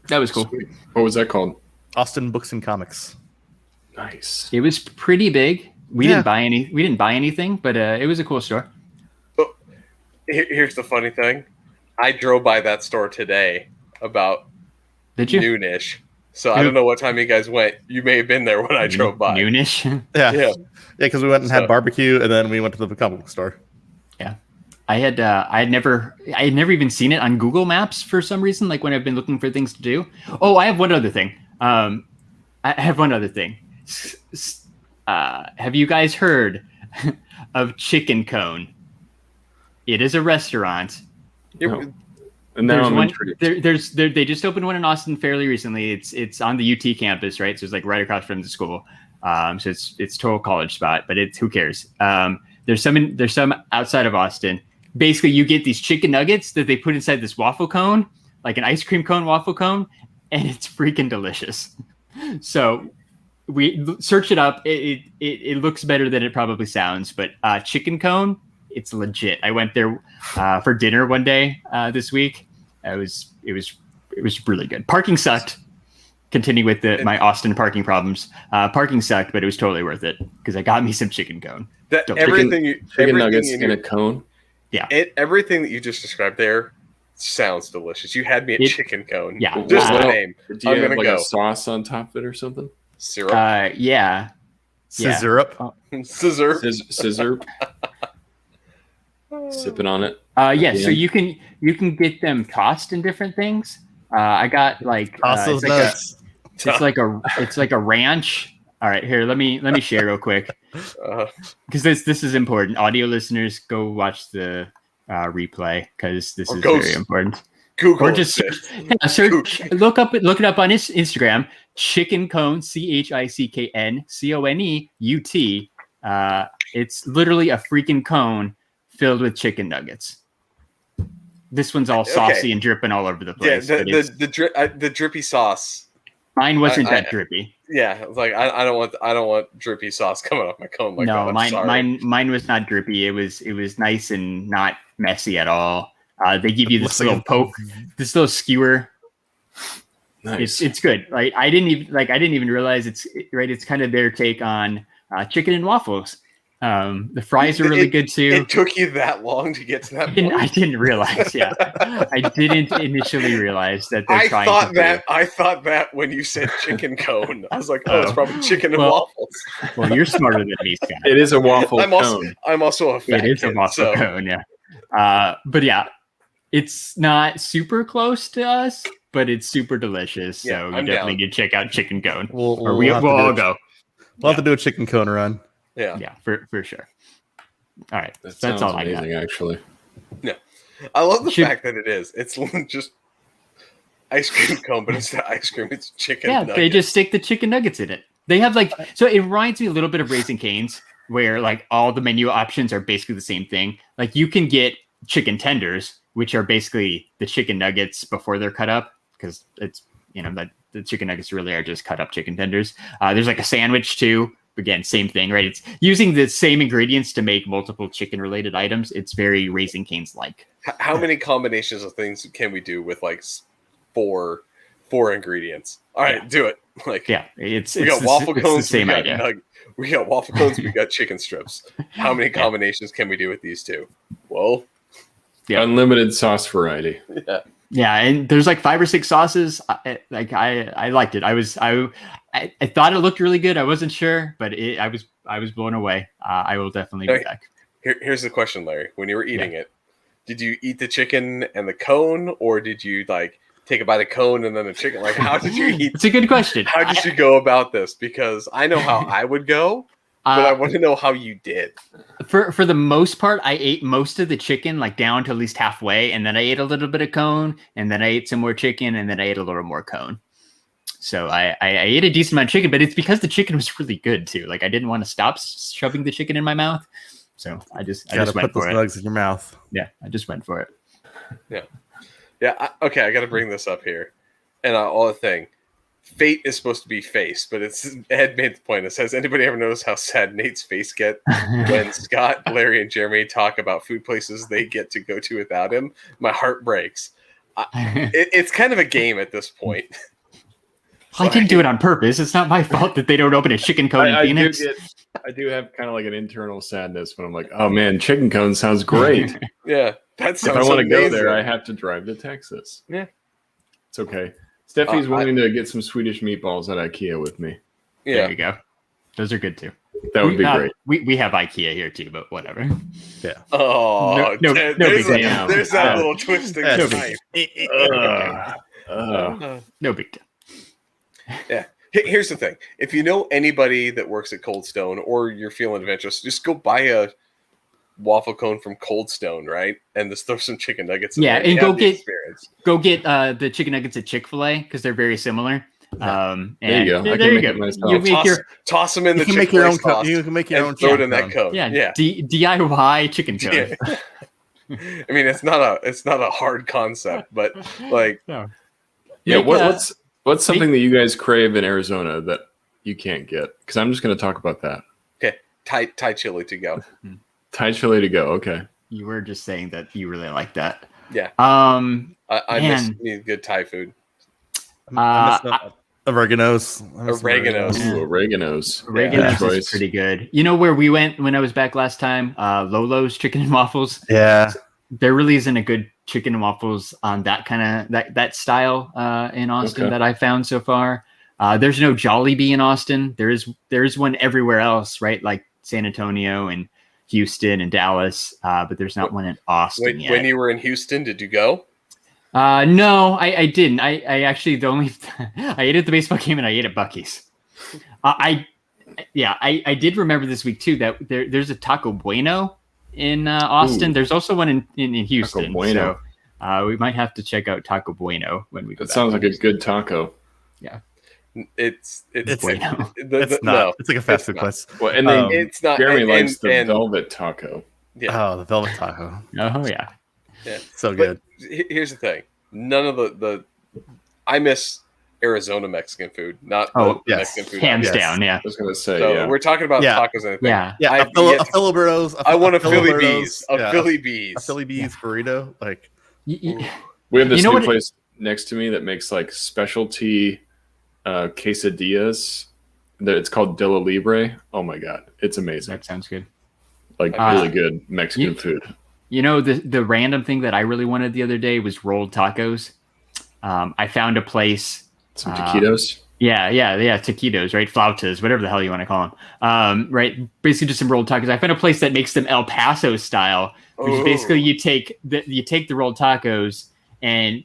that was cool. Sweet. What was that called? Austin Books and Comics. Nice. It was pretty big. We didn't buy anything, but it was a cool store. Oh, here's the funny thing. I drove by that store today about noonish. So I don't know what time you guys went. You may have been there when I drove by. Noonish? Yeah, because we went and had barbecue, and then we went to the comic book store. Yeah, I had never even seen it on Google Maps for some reason. Like when I've been looking for things to do. Oh, I have one other thing. Have you guys heard of Chicken Cone? It is a restaurant. No. And now I'm intrigued. They just opened one in Austin fairly recently. It's on the UT campus, right? So it's like right across from the school. So it's total college spot, but who cares? There's some outside of Austin. Basically, you get these chicken nuggets that they put inside this waffle cone, like an ice cream cone waffle cone, and it's freaking delicious. So we search it up. It looks better than it probably sounds, but Chicken Cone, it's legit. I went there for dinner one day this week. It was really good. Parking sucked. Continue with my Austin parking problems. Parking sucked, but it was totally worth it because I got me some Chicken Cone. Chicken nuggets in a cone. Yeah. Everything that you just described there sounds delicious. You had me at Chicken Cone. Yeah. Just the name. Do you have like a sauce on top of it or something? Syrup. Yeah. Scissorup. Scissor. Scissor. Sipping on it. Yeah. So you can get them tossed in different things. I got like it's like a ranch. All right, here let me share real quick because this is important. Audio listeners, go watch the replay because this is very important. Google or just search. Look it up on Instagram. Chicken Cone, ChicknConeUt. It's literally a freaking cone filled with chicken nuggets. This one's all saucy and dripping all over the place. Yeah, the drippy sauce. Mine wasn't that drippy. Yeah, like I don't want drippy sauce coming off my cone. Like no, that. mine was not drippy. It was nice and not messy at all. They give you this little poke, this little skewer. Nice. It's good. Like I didn't even realize it's right. It's kind of their take on chicken and waffles. The fries are really good too. It took you that long to get to that point? I didn't realize. Yeah, I didn't initially realize that they're trying. I thought that when you said chicken cone, I was like, oh, it's probably chicken and waffles. Well, you're smarter than me, Scott. It is a waffle cone. I'm also a fat It is kid, a waffle cone. Yeah, but yeah, it's not super close to us, but it's super delicious. So you definitely need to check out Chicken Cone. We'll all go. We'll have to do a chicken cone run. Yeah, for sure. All right, that's all amazing, I got. actually. Yeah, I love the fact that it's just ice cream cone, but instead of ice cream, it's chicken. Yeah, nuggets. They just stick the chicken nuggets in it. They have so it reminds me a little bit of Raising Cane's, where like all the menu options are basically the same thing. Like you can get chicken tenders, which are basically the chicken nuggets before they're cut up, because it's that the chicken nuggets really are just cut up chicken tenders. There's like a sandwich too. Again, same thing, right? It's using the same ingredients to make multiple chicken-related items. It's very Raising Cane's-like. How many combinations of things can we do with like four ingredients? All right, do it. Like, yeah, we got waffle cones. The same idea. We got waffle cones. We got chicken strips. How many combinations can we do with these two? Well, unlimited sauce variety. Yeah. Yeah, and there's like 5 or 6 sauces. I liked it. I thought it looked really good. I wasn't sure, but I was blown away. I will definitely be back. Here's the question, Larry. When you were eating it, did you eat the chicken and the cone, or did you like take it by the cone and then the chicken? Like, how did you eat? It's a good question. How did you go about this? Because I know how I would go, but I want to know how you did. For the most part, I ate most of the chicken, like down to at least halfway, and then I ate a little bit of cone, and then I ate some more chicken, and then I ate a little more cone. So I ate a decent amount of chicken, but it's because the chicken was really good too. Like I didn't want to stop shoving the chicken in my mouth, so I just went for it. Put those nugs in your mouth. Yeah, I just went for it. Yeah. Okay, I got to bring this up here, and all the thing. Fate is supposed to be face, but Ed made the point. It says, anybody ever notice how sad Nate's face get when Scott, Larry, and Jeremy talk about food places they get to go to without him? My heart breaks. It's kind of a game at this point. I didn't do it on purpose. It's not my fault that they don't open a chicken cone in Phoenix. I do have kind of like an internal sadness when I'm like, oh man, chicken cone sounds great. Yeah, that sounds. If I want to go there, I have to drive to Texas. Yeah, it's okay. Steffi's wanting to get some Swedish meatballs at IKEA with me. Yeah, there you go. Those are good too. That would be great. We have IKEA here too, but whatever. Yeah. Oh, no big deal. There's that little twisting knife. No big deal. Yeah. Here's the thing. If you know anybody that works at Cold Stone or you're feeling adventurous, just go buy a waffle cone from Cold Stone, right? And just throw some chicken nuggets in there. And go get the chicken nuggets at Chick-fil-A because they're very similar. There you go. There you go. Toss them in the chicken. You can make your own. Throw it in that cone. Yeah. DIY chicken cone. Yeah. I mean, it's not a hard concept, but like, yeah. What's something that you guys crave in Arizona that you can't get? Because I'm just going to talk about that. Okay, Thai chili to go. Thai chili to go. Okay. You were just saying that you really like that. Yeah. I miss good Thai food. Oregano's. Oregano's is pretty good. You know where we went when I was back last time? Lolo's Chicken and Waffles. Yeah. There really isn't a good chicken and waffles on that kind of that style in Austin that I found so far. There's no Jollibee in Austin. There's one everywhere else, right? Like San Antonio and Houston and Dallas, but there's not one in Austin yet. When you were in Houston, did you go? No, I didn't. I actually I ate at the baseball game and I ate at Buc-ee's. I did remember this week too that there's a Taco Bueno in Austin. Ooh. There's also one in Houston. Taco Bueno. So we might have to check out Taco Bueno when we go. That sounds like a good taco. Yeah. It's Bueno. It's not. It's like a fast food place. Well, and then it's not. Jeremy likes the velvet taco. Yeah. Oh, the velvet taco. Oh yeah. Yeah. So good. But here's the thing. None of the I miss Arizona Mexican food, not Mexican food. Hands down, yeah. I was going to say, so we're talking about tacos and everything. Yeah. A Philly I want a Philly Bees. A Philly Bees. A Philly Bees burrito. Like, we have this new place next to me that makes like specialty quesadillas. It's called Dilla Libre. Oh my God. It's amazing. That sounds good. Like really good Mexican food. You know, the random thing that I really wanted the other day was rolled tacos. I found a place. Some taquitos? Yeah, taquitos, right? Flautas, whatever the hell you want to call them. Right? Basically just some rolled tacos. I found a place that makes them El Paso style, which is basically you take the rolled tacos and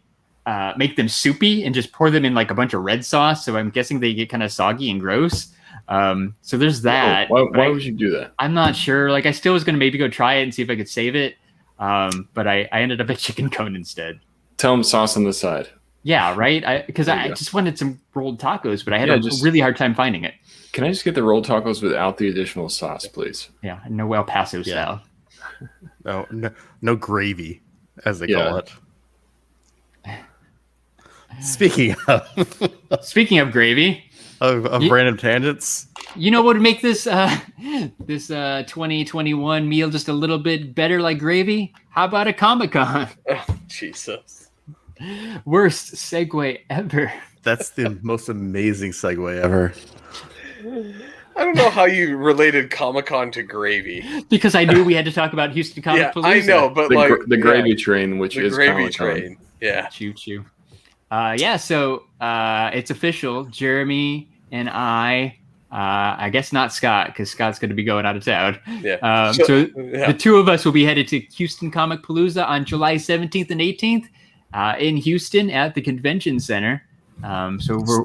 make them soupy and just pour them in like a bunch of red sauce. So I'm guessing they get kind of soggy and gross. So there's that. Why would you do that? I'm not sure. Like I still was going to maybe go try it and see if I could save it. But I ended up at chicken cone instead. Tell them sauce on the side. Yeah, right? Because I just wanted some rolled tacos, but I had a really hard time finding it. Can I just get the rolled tacos without the additional sauce, please? Yeah, no El Paso style. No gravy, as they call it. Speaking of gravy. Of random tangents. You know what would make this 2021 meal just a little bit better like gravy? How about a Comic-Con? Oh, Jesus. Worst segue ever. That's the most amazing segue ever. I don't know how you related Comic-Con to gravy. Because I knew we had to talk about Houston Comic Palooza. I know, but the gravy train, which is gravy Comic-Con. train. Yeah. Choo. So it's official. Jeremy and I guess not Scott, because Scott's going to be going out of town. Yeah. The two of us will be headed to Houston Comic Palooza on July 17th and 18th in Houston at the Convention Center. So we're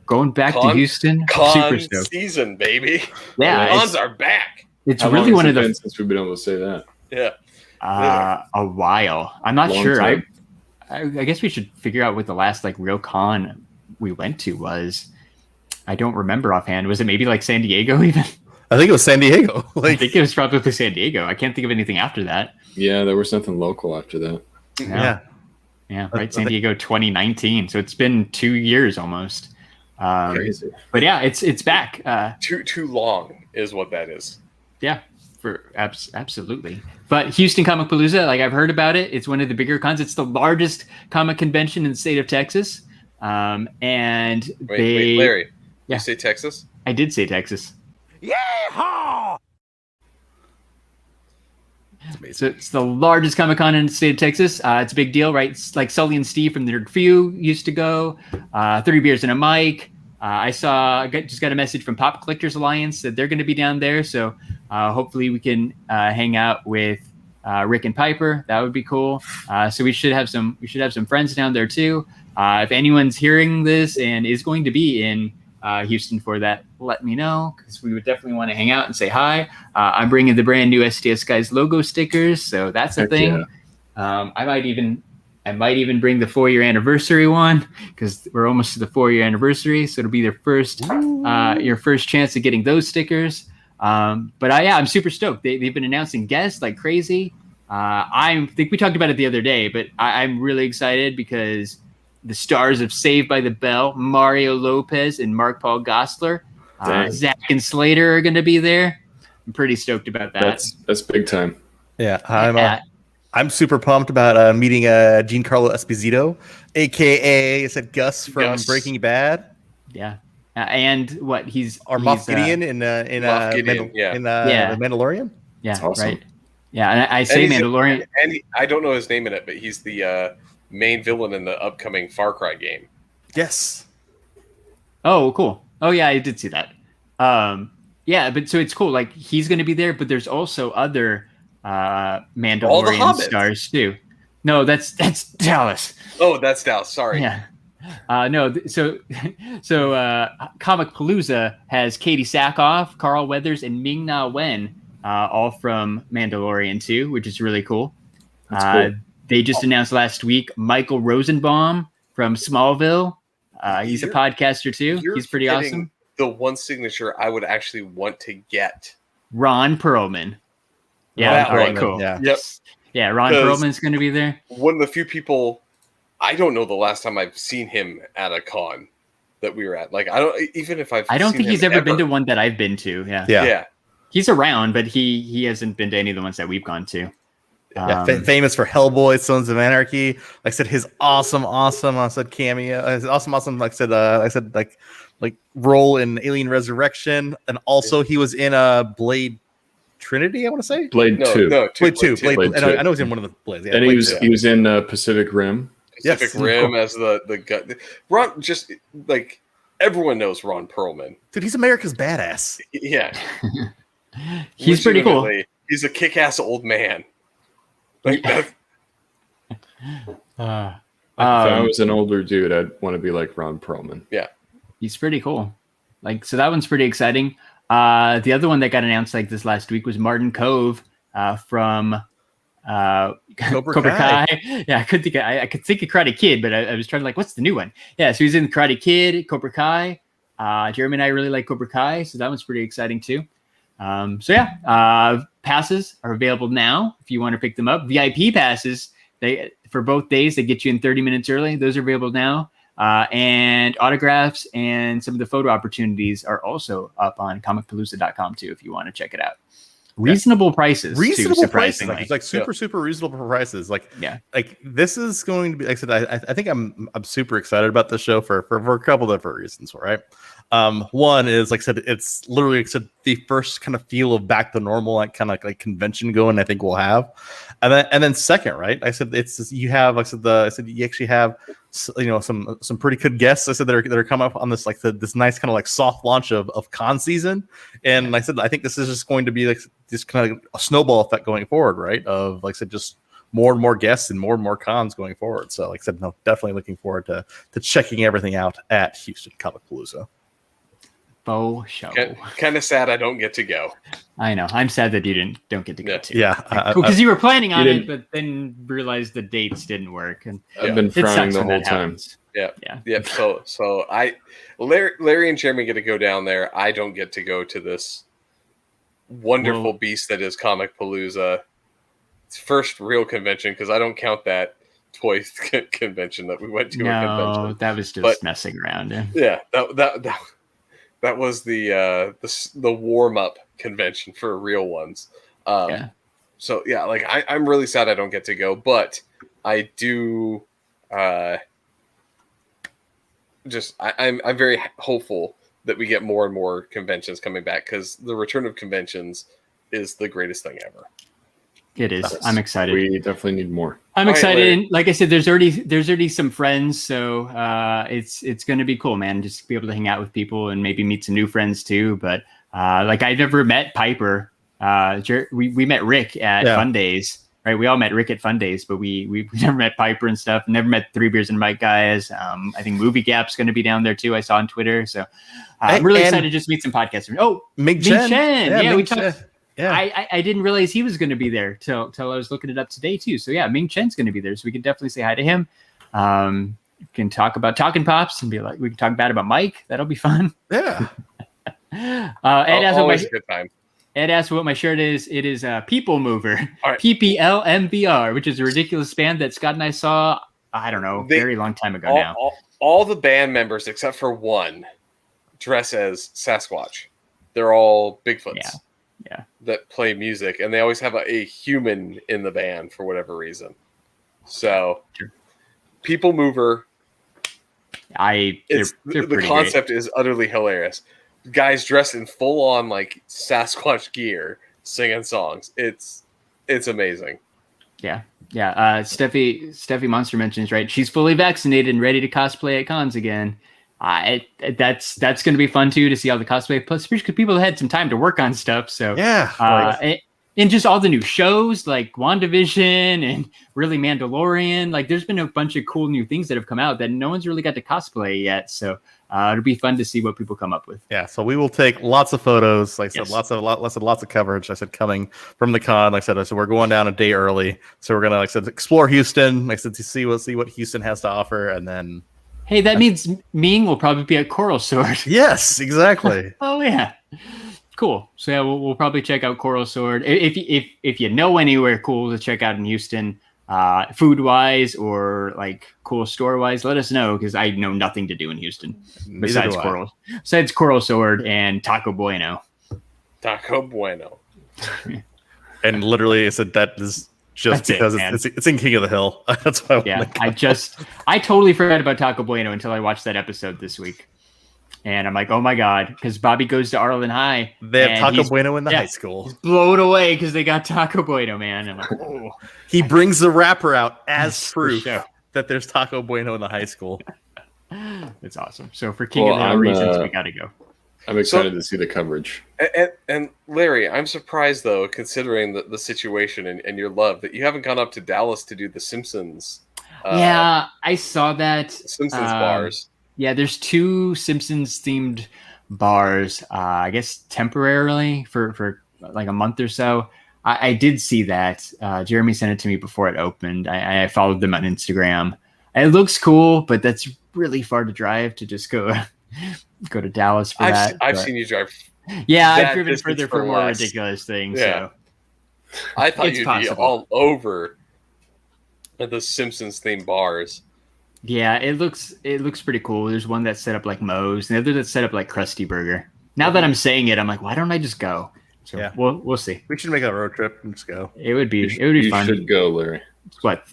going back to Houston. Con season, baby. Yeah. Cons are back. It's really one of the... Since we've been able to say that. Yeah. A while. I'm not sure. Time. I guess we should figure out what the last real con we went to was. I don't remember offhand. Was it maybe like San Diego even? I think it was San Diego. I think it was probably San Diego. I can't think of anything after that. Yeah, there was nothing local after that. Yeah, right. San Diego 2019. So it's been 2 years almost. Crazy. But yeah, it's back. Too long is what that is. Yeah. Absolutely. But Houston Comic Palooza, like I've heard about it. It's one of the bigger cons. It's the largest comic convention in the state of Texas. And wait, Larry, yeah. You say Texas? I did say Texas. Yeehaw! So it's the largest Comic Con in the state of Texas. It's a big deal, right? It's like Sully and Steve from the Nerd Few used to go. 30 Beers and a Mic. I just got a message from Pop Collectors Alliance that they're going to be down there. So hopefully we can hang out with Rick and Piper. That would be cool. So we should have some friends down there too. If anyone's hearing this and is going to be in Houston for that, let me know, because we would definitely want to hang out and say hi. I'm bringing the brand new STS Guys logo stickers, so that's a thing. Yeah. I might even bring the 4-year anniversary one, because we're almost to the 4-year anniversary, so it'll be your first chance of getting those stickers. But I'm super stoked. They've been announcing guests like crazy. I think we talked about it the other day, but I'm really excited because the stars of Saved by the Bell, Mario Lopez and Mark Paul Gosselaar, Zach and Slater are going to be there. I'm pretty stoked about that. That's big time. Yeah, I'm super pumped about meeting Giancarlo Esposito, aka Gus from Breaking Bad. Yeah, and what he's Moff Gideon in The Mandalorian. Yeah, that's awesome. Right. Yeah, and I say Mandalorian, and I don't know his name in it, but he's the main villain in the upcoming Far Cry game. Yes. Oh, cool. Oh, yeah, I did see that. Yeah, but so it's cool. Like he's going to be there, but there's also other Mandalorian stars too. No, that's Dallas. Oh, that's Dallas. Sorry. Yeah. No. So Comic Palooza has Katie Sackhoff, Carl Weathers, and Ming-Na Wen, all from Mandalorian 2, which is really cool. That's cool. They just announced last week Michael Rosenbaum from Smallville. He's a podcaster too. He's pretty awesome. The one signature I would actually want to get. Ron Perlman. Yeah, very cool. Yeah. Yep. Yeah, Ron Perlman's going to be there. One of the few people, I don't know the last time I've seen him at a con that we were at. Like, I don't think he's ever been to one that I've been to. Yeah. He's around, but he hasn't been to any of the ones that we've gone to. Famous for Hellboy, Sons of Anarchy. Like I said, his awesome. I said cameo. His awesome. Like I said, like role in Alien Resurrection, and also he was in Blade Trinity. I want to say Blade 2. No, Blade 2. Blade 2. I know he's in one of the Blades. Yeah, and he was in Pacific Rim. Pacific Rim as the guy. Ron, just like everyone knows Ron Perlman. Dude, he's America's badass. Yeah, he's pretty cool. He's a kick-ass old man. Like that. If I was an older dude, I'd want to be like Ron Perlman. Yeah, he's pretty cool. Like, so that one's pretty exciting. The other one that got announced like this last week was Martin Kove from Cobra Kai. Yeah, I could think of Karate Kid, but I was trying to like, what's the new one? Yeah, so he's in Karate Kid, Cobra Kai. Jeremy and I really like Cobra Kai, so that one's pretty exciting too. Passes are available now if you want to pick them up. VIP passes, for both days, they get you in 30 minutes early. Those are available now. And autographs and some of the photo opportunities are also up on comicpalooza.com too, if you want to check it out. Reasonable prices. Surprisingly. It's like super reasonable prices. Like this is going to be. Like I said, I think I'm super excited about this show for a couple different reasons. Right. One is, like I said, it's literally the first kind of feel of back to normal, like kind of like convention going. I think we'll have, and then second, right? I said you have. Like I said you actually have, some pretty good guests. I said that are coming up on this this nice kind of like soft launch of con season, and like I said, I think this is just going to be like this kind of a snowball effect going forward, right? Of, like I said, just more and more guests and more cons going forward. So like I said, no, definitely looking forward to checking everything out at Houston Comic Palooza. Faux show. Kind of sad I don't get to go. I know. I'm sad that you don't get to go to. Yeah, because you were planning on it, but then realized the dates didn't work. And I've been frowning the whole time. Yeah. So Larry and Jeremy get to go down there. I don't get to go to this wonderful beast that is Comic Palooza. It's first real convention, because I don't count that toy convention that we went to. No, that was just messing around. Yeah, that was the warm up convention for real ones. So yeah, like I'm really sad I don't get to go, but I do. I'm very hopeful that we get more and more conventions coming back, because the return of conventions is the greatest thing ever. It is. I'm excited. We definitely need more. I'm excited. And like I said, there's already some friends, so it's going to be cool, man. Just to be able to hang out with people and maybe meet some new friends too. But like I never met Piper. We met Rick at Fun Days, right? We all met Rick at Fun Days, but we never met Piper and stuff. Never met Three Beers and Mike guys. I think Movie Gap's going to be down there too. I saw on Twitter, so I'm really excited to just meet some podcasters. Oh, Ming Chen. Yeah, we talked. Yeah, I didn't realize he was going to be there till I was looking it up today too. So yeah, Ming Chen's going to be there, so we can definitely say hi to him. Can talk about Talking Pops and be like, we can talk bad about Mike. That'll be fun. Yeah. Always a good time. Ed asked what my shirt is. It is People Mover, right. PPLMBR, which is a ridiculous band that Scott and I saw, I don't know, very long time ago now. All the band members, except for one, dress as Sasquatch. They're all Bigfoots that play music, and they always have a human in the band for whatever reason. So, People Mover. The concept is utterly hilarious. Guys dressed in full on like Sasquatch gear, singing songs. It's amazing. Yeah. Steffi Monster mentions, right, she's fully vaccinated and ready to cosplay at cons again. That's going to be fun too, to see all the cosplay. Plus, because people had some time to work on stuff. So and just all the new shows like WandaVision and really Mandalorian. Like, there's been a bunch of cool new things that have come out that no one's really got to cosplay yet. So it'll be fun to see what people come up with. Yeah, so we will take lots of photos. Like I said, lots of coverage. I said coming from the con. Like I said, we're going down a day early. So we're gonna, like I said, explore Houston. Like I said, to see what Houston has to offer, and then. Hey, that means Ming will probably be at Coral Sword. Yes, exactly. Oh yeah. Cool. So yeah, we'll probably check out Coral Sword. If you know anywhere cool to check out in Houston, food wise or like cool store wise, let us know, because I know nothing to do in Houston besides Coral Sword and Taco Bueno. Taco Bueno. And literally, I said that is just because it's in King of the Hill. That's why. I totally forgot about Taco Bueno until I watched that episode this week. And I'm like, oh my God, because Bobby goes to Arlen High. They have Taco Bueno in the high school. He's blown away because they got Taco Bueno, man. I'm like, oh. He brings the wrapper out as proof that there's Taco Bueno in the high school. It's awesome. So for King of the Hill reasons, we got to go. I'm excited to see the coverage. And Larry, I'm surprised, though, considering the situation and your love, that you haven't gone up to Dallas to do the Simpsons. Yeah, I saw that. Simpsons bars. Yeah, there's 2 Simpsons themed bars, I guess temporarily for like a month or so. I did see that. Jeremy sent it to me before it opened. I followed them on Instagram. It looks cool, but that's really far to drive to just go to Dallas for that. I've seen you drive. Yeah, I've driven further for more ridiculous things. Yeah. So I thought you'd be all over at the Simpsons themed bars. Yeah, it looks pretty cool. There's one that's set up like Moe's, and the other that's set up like Krusty Burger. Now that I'm saying it, I'm like, why don't I just go? So yeah, we'll see. We should make a road trip and just go. It would be fun. You should go, Larry. It's what,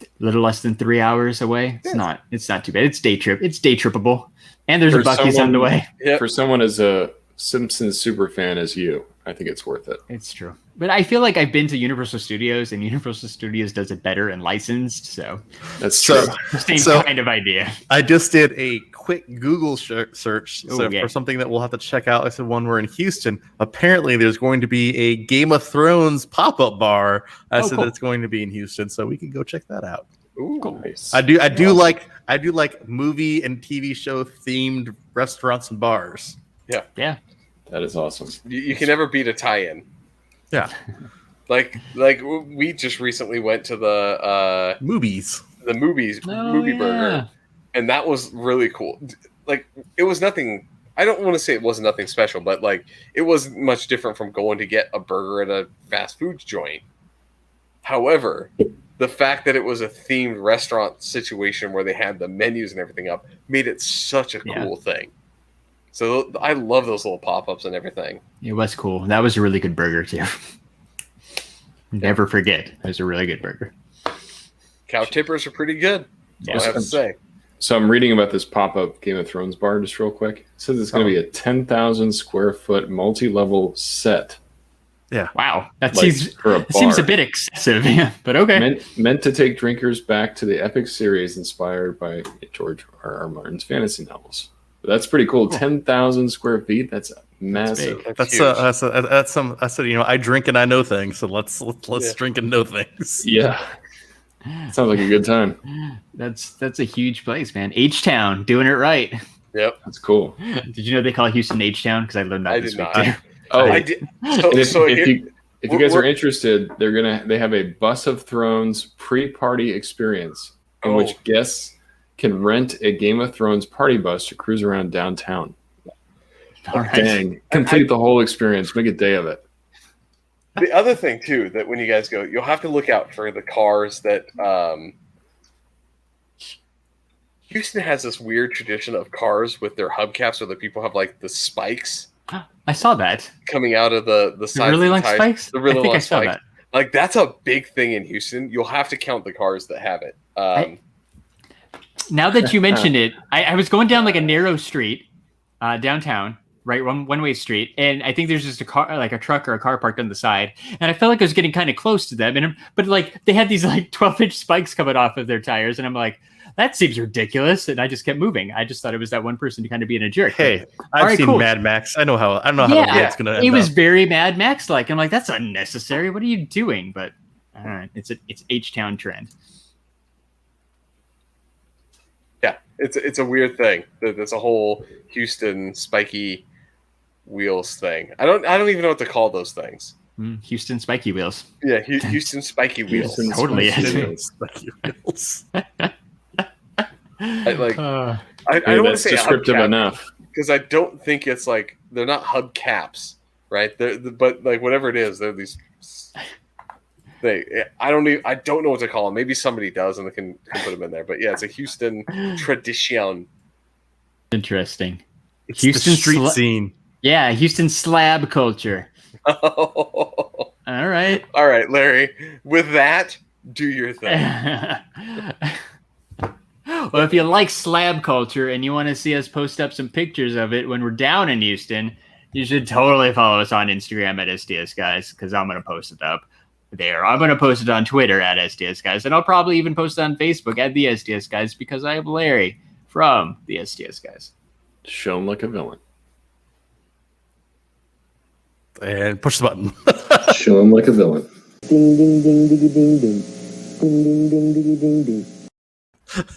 a little less than 3 hours away? It's not too bad. It's day trip. It's day trippable. And there's a Buc-ee's on the way. Yep. For someone as a Simpsons super fan as you, I think it's worth it. It's true. But I feel like I've been to Universal Studios, and Universal Studios does it better and licensed. So that's true. Same kind of idea. I just did a quick Google search for something that we'll have to check out. I said, when we're in Houston, apparently there's going to be a Game of Thrones pop-up bar. I said that's going to be in Houston, so we can go check that out. Ooh, cool. Nice. I do like movie and TV show themed restaurants and bars. Yeah. That is awesome. You can never beat a tie-in. Yeah. Like we just recently went to the movies. The movie burger, and that was really cool. Like, it was nothing. I don't want to say it was nothing special, but like, it wasn't much different from going to get a burger at a fast food joint. However, the fact that it was a themed restaurant situation where they had the menus and everything up made it such a cool thing. So I love those little pop-ups and everything. It was cool. That was a really good burger too. Never forget. It was a really good burger. Cow tippers are pretty good. I have to say. So I'm reading about this pop-up Game of Thrones bar just real quick. It says it's going to be a 10,000 square foot multi-level set. Yeah. Wow. That Like, seems a bit excessive, but okay. Meant to take drinkers back to the epic series inspired by George R.R. Martin's fantasy novels. But that's pretty cool. 10,000 square feet. That's massive. That's some. I said, I drink and I know things. So let's drink and know things. Yeah. Sounds like a good time. That's a huge place, man. H-Town, doing it right. Yep. That's cool. Did you know they call Houston H-Town? Because I learned that this week too. I did. If you guys are interested, they have a Bus of Thrones pre-party experience in which guests can rent a Game of Thrones party bus to cruise around downtown. All right. Dang. Complete the whole experience. Make a day of it. The other thing, too, that when you guys go, you'll have to look out for the cars that Houston has this weird tradition of cars with their hubcaps where the people have like the spikes. I saw that coming out of the sides. Really of the like tires. spikes? The really I think long I saw spikes. that. Like that's a big thing in Houston. You'll have to count the cars that have it. Now that you mention it, I was going down like a narrow street downtown, right, one-way street, and I think there's just a car, like a truck or a car parked on the side, and I felt like I was getting kind of close to them, but like they had these like 12-inch spikes coming off of their tires, and I'm like, that seems ridiculous, and I just kept moving. I just thought it was that one person to kind of being a jerk. Hey, I've seen Mad Max. I don't know how it's going to end. It was very Mad Max like. I'm like, that's unnecessary. What are you doing? But all right, it's H-Town trend. Yeah, it's a weird thing. There's a whole Houston spiky wheels thing. I don't even know what to call those things. Houston spiky wheels. Yeah, Houston spiky wheels. Totally. Spiky wheels. I don't want to say descriptive enough because I don't think it's like they're not hubcaps, right? But like whatever it is, they're these. I don't know what to call them. Maybe somebody does and they can put them in there. But yeah, it's a Houston tradition. Interesting. It's Houston the street scene. Yeah, Houston slab culture. All right, Larry. With that, do your thing. Well, if you like slab culture and you want to see us post up some pictures of it when we're down in Houston, you should totally follow us on Instagram at STS Guys because I'm going to post it up there. I'm going to post it on Twitter at STS Guys, and I'll probably even post it on Facebook at the STS Guys because I have Larry from the STS Guys. Show him like a villain. And push the button. Show him like a villain. Ding ding ding ding ding ding. Ding ding ding ding ding ding.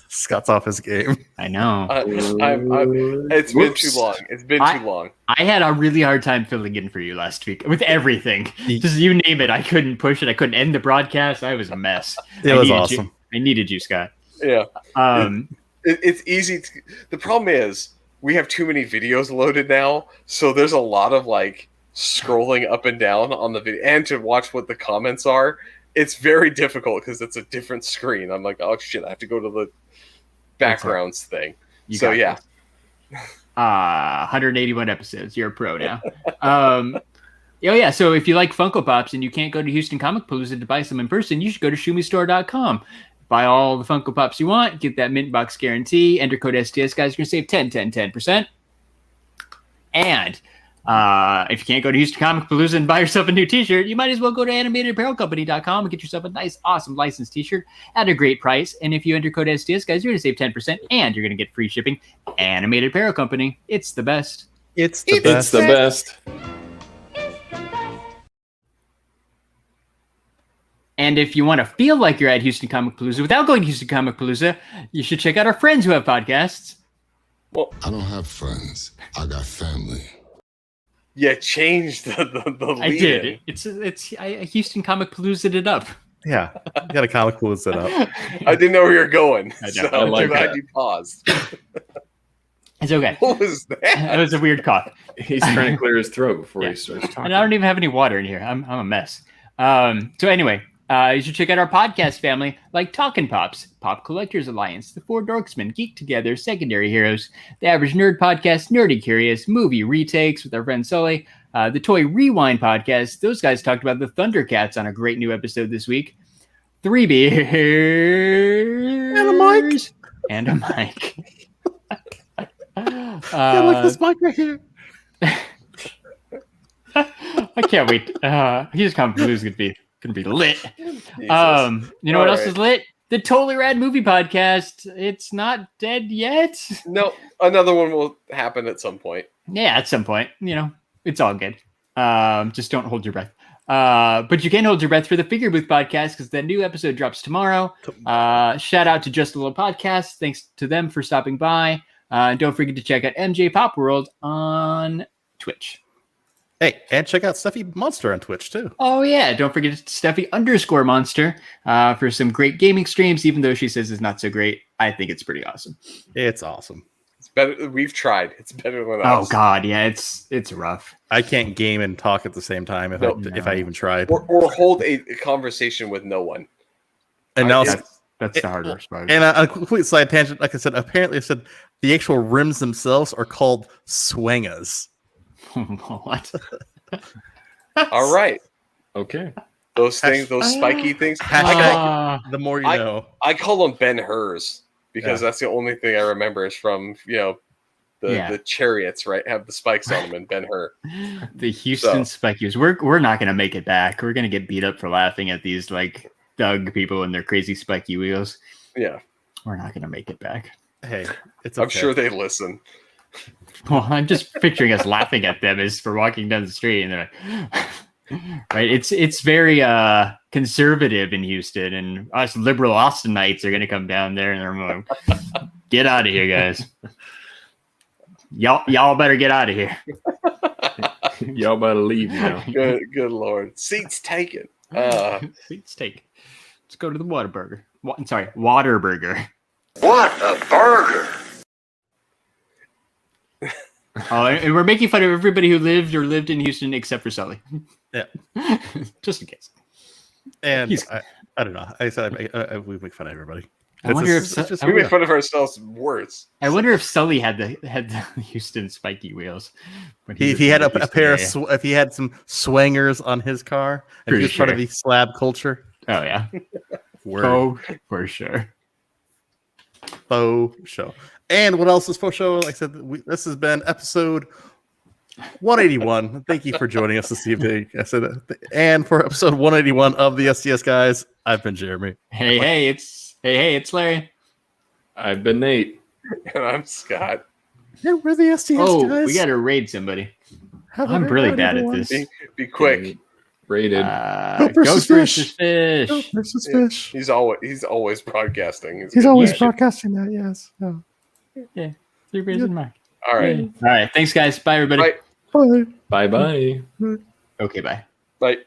Scott's off his game. I know. It's been too long. It's been too long. I had a really hard time filling in for you last week with everything. Just you name it. I couldn't push it. I couldn't end the broadcast. I was a mess. It was awesome. I needed you, Scott. Yeah. It's easy. The problem is we have too many videos loaded now. So there's a lot of like scrolling up and down on the video and to watch what the comments are. It's very difficult because it's a different screen. I'm like, oh shit, I have to go to the backgrounds thing. So yeah. 181 episodes. You're a pro now. Yeah. So if you like Funko Pops and you can't go to Houston Comic Palooza to buy some in person, you should go to shumistore.com. Buy all the Funko Pops you want. Get that mint box guarantee. Enter code STS Guys. You're going to save 10%. And if you can't go to Houston Comic Palooza and buy yourself a new t-shirt, you might as well go to animatedapparelcompany.com and get yourself a nice, awesome licensed t-shirt at a great price. And if you enter code STS Guys, you're going to save 10% and you're going to get free shipping. Animated Apparel Company. It's the best. It's the best. And if you want to feel like you're at Houston Comic Palooza without going to Houston Comic Palooza, you should check out our friends who have podcasts. Well, I don't have friends. I got family. Yeah, change the I did. I Houston Comic Palooza'd it up. Yeah, you got a Comic Palooza it up. I didn't know where you were going. So I like I'm glad that. you paused. It's okay. What was that? That was a weird cough. He's trying to clear his throat before he starts talking. And I don't even have any water in here. I'm a mess. So anyway, you should check out our podcast family like Talkin' Pops, Pop Collectors Alliance, The Four Dorksmen, Geek Together, Secondary Heroes, The Average Nerd Podcast, Nerdy Curious, Movie Retakes with our friend Sully, The Toy Rewind Podcast. Those guys talked about the Thundercats on a great new episode this week. 3 beers and a mic. And a mic. Look, this mic right here. I can't wait. He's Comic Blues gonna be lit. You know what else is lit? The Totally Rad Movie Podcast. It's not dead yet. No, another one will happen at some point. Yeah, at some point. You know, it's all good. Just don't hold your breath. But you can hold your breath for the Figure Booth Podcast because the new episode drops tomorrow. Shout out to Just a Little Podcast. Thanks to them for stopping by. And don't forget to check out MJ Pop World on Twitch. Hey, and check out Steffi Monster on Twitch too. Oh yeah, don't forget Steffi_Monster for some great gaming streams. Even though she says it's not so great, I think it's pretty awesome. It's awesome. It's better. We've tried. It's better than us. Oh god, yeah, it's rough. I can't game and talk at the same time if I even tried. Or hold a conversation with no one. And now that's the hardest part. And a complete side tangent. Like I said, apparently the actual rims themselves are called swangas. What? All right. Okay. Those things, those spiky things. The more you know. I call them Ben-Hurs because that's the only thing I remember is from the chariots, right? Have the spikes on them and Ben-Hur. The Houston Spikies. We're not gonna make it back. We're gonna get beat up for laughing at these like Doug people and their crazy spiky wheels. Yeah. We're not gonna make it back. Hey, it's okay. I'm sure they listen. Well, I'm just picturing us laughing at them as we're walking down the street, and they're like, right? It's very conservative in Houston, and us liberal Austinites are going to come down there, and they're like, "Get out of here, guys! Y'all better get out of here. Y'all better leave now." Good Lord, seats taken. Seats taken. Let's go to the Whataburger. Waterburger. What a burger! Oh, and we're making fun of everybody who lived in Houston except for Sully. Yeah. Just in case. And I don't know. I said we make fun of everybody. I wonder if we make fun of ourselves worse. I wonder if Sully had the Houston spiky wheels. If he had a pair of if he had some swangers on his car and he was part of the slab culture. Oh yeah. Oh, for sure. Faux show. And what else is faux show? Like I said, this has been episode 181. Thank you for joining us this evening. And for episode 181 of the STS Guys, I've been Jeremy. Hey, it's Larry. I've been Nate. And I'm Scott. Yeah, we're the STS Guys. We gotta raid somebody. I'm really bad at this. Be quick. Rated. Ghost versus Fish. Ghost versus Fish. He's always broadcasting. He's always broadcasting that. Yes. Oh. Yeah. 3 beers and Mark. All right. All right. Thanks, guys. Bye, everybody. Bye. Bye. Bye. Okay. Bye. Bye.